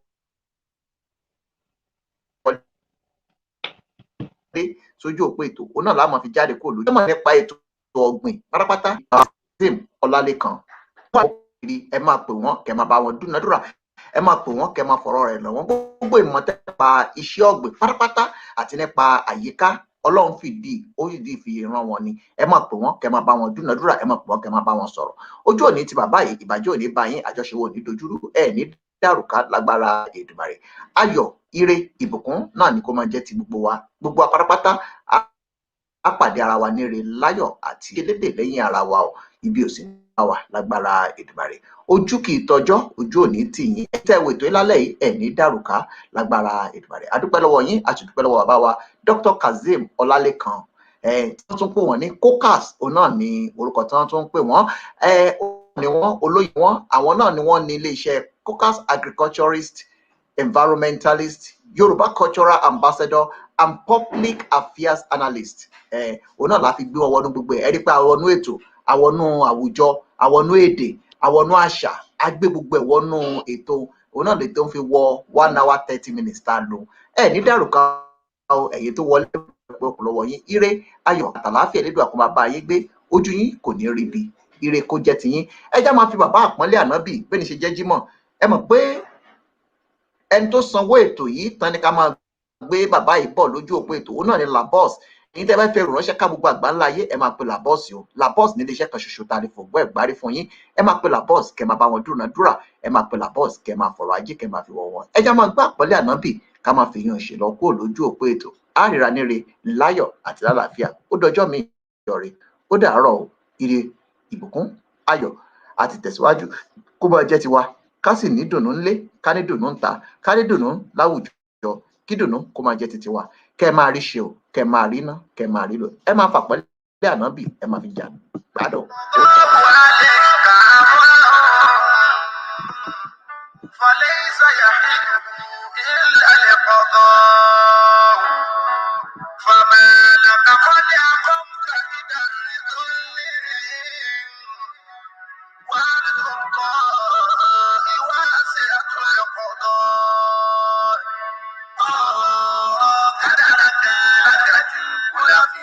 sójú òpó ètò òun náà láàmú fi jáde kó lójú mọ̀ nípa ètò ọ̀gbìn pátápátá Kazeem Ọlálékan ẹ máa pè wọ́n kẹ́ máa bá wọn dúnadúrà ẹ máa pè wọ́n kẹ́ máa fọ̀rọ̀ rẹ̀ lọ wọ́n gbogbo ìmọ̀ nípa iṣẹ́ ọ̀gbìn pátápátá àti nípa àyíká Ọlọ́run fìdí fi ràn wọ́n ni ẹ máa pè wọ́n kẹ́ máa bá wọn dúnadúrà ẹ máa pè wọ́n kẹ́ máa bá wọn sọ̀rọ̀ ojú òní ti bàbá yìí ìbàjẹ́ òní bá yín àjọṣewò òní dojúrú ẹ ní dàrúkà lágbára Èdùmàrè ayọ̀ ire ìbùkún náà ni kó máa jẹ́ ti gbogbo wa pátápátá á pàdé ara wa níre láyọ̀ àti elédè lẹ́yìn ara wa o ibi òsì wà lágbára Èdùmàrè ojú kì í tọjọ́ ojú òní tì yín tẹ́ ìwé ètò ìlálẹ̀ yìí ẹ̀ ní dàrúkà lágbára Èdùmàrè adúpẹ́ lọ́wọ́ yín àti dúpẹ́ lọ́wọ́ bàbá wa Dr. Kazeem Ọlálékan tí wọ́n tún pè wọ́n ní KOLKAZ òun náà ni orúkọ tí wọ́n tún pè wọ́n ni wọ́n olóyè wọn àwọn náà ni wọ́n ní iléeṣẹ́ KOLKAZ agriculturist environmentalist Yoruba cultural ambassador and public affairs analyst òun náà la fi gbé wọn wọnú gbogbo ẹ̀ rí pé àwọnú ètò àwọnú àwùjọ àwọnú èdè àwọnú àṣà á gbé gbogbo ẹ̀ wọnú ètò òun náà lè tó ń fi wọ 1 hour 30 minutes tá a lò ní dàrú kan ẹ̀yin tó wọlé pé ọ̀pọ̀lọpọ̀ yín ire ayọ̀ àtàláfíà lédùn àkómá bá yín gbé ojú yín kò ní rí bi ire kó jẹ́ tiyín ẹ já máa fi bàbá àpọ́nlé ànábì bẹ́ẹ̀ ni ṣe jẹ́ jímọ̀ ẹ mọ̀ pé ẹni tó sanwó ètò yìí tán ni ká máa gbé bàbá yìí bọ̀ lójú òpó ètò òun náà ni labos èyí tẹ́ bá fẹ́ ránṣẹ́ ká gbogbo àgbáńlá ayé ẹ máa pe labos o labos ní iléeṣẹ́ kan ṣoṣo tá a lè fògbọ́ ẹ̀gbárí fún yín ẹ máa pe labos kẹ́ máa bá wọn dúnàdúrà ẹ máa pe labos kẹ́ máa fọ̀rọ̀ ajé kẹ́ máa fi wọ̀ wọ́n ẹ já máa gbá àpọ́nlé ànábì ká máa fi yan ìṣèlọ kúrò lójú òpó ètò àríra níre láyọ̀ àti lálàáfíà ó dọjọ́ mi ìyọ̀rẹ́ ó dàárọ̀ ire ìbùkún ayọ̀ àti tẹ̀síwájú kó máa jẹ́ tiwa ká sì ní dùnnú ńlé ká ní dùnnú ńta ká ní dùnnú láwùjọ kí dùnnú kó máa jẹ́ titi wa kẹ́ máa rí ṣe o kẹ́ máa rí ná kẹ́ máa rí lò ẹ máa fàpọ́nlé ànábì ẹ máa fi jà gbádùn. فليس يحل إلا القضاء فما لك قد أقمت بدر كل وعد الله واسعة القضاء قدرك لك ولا في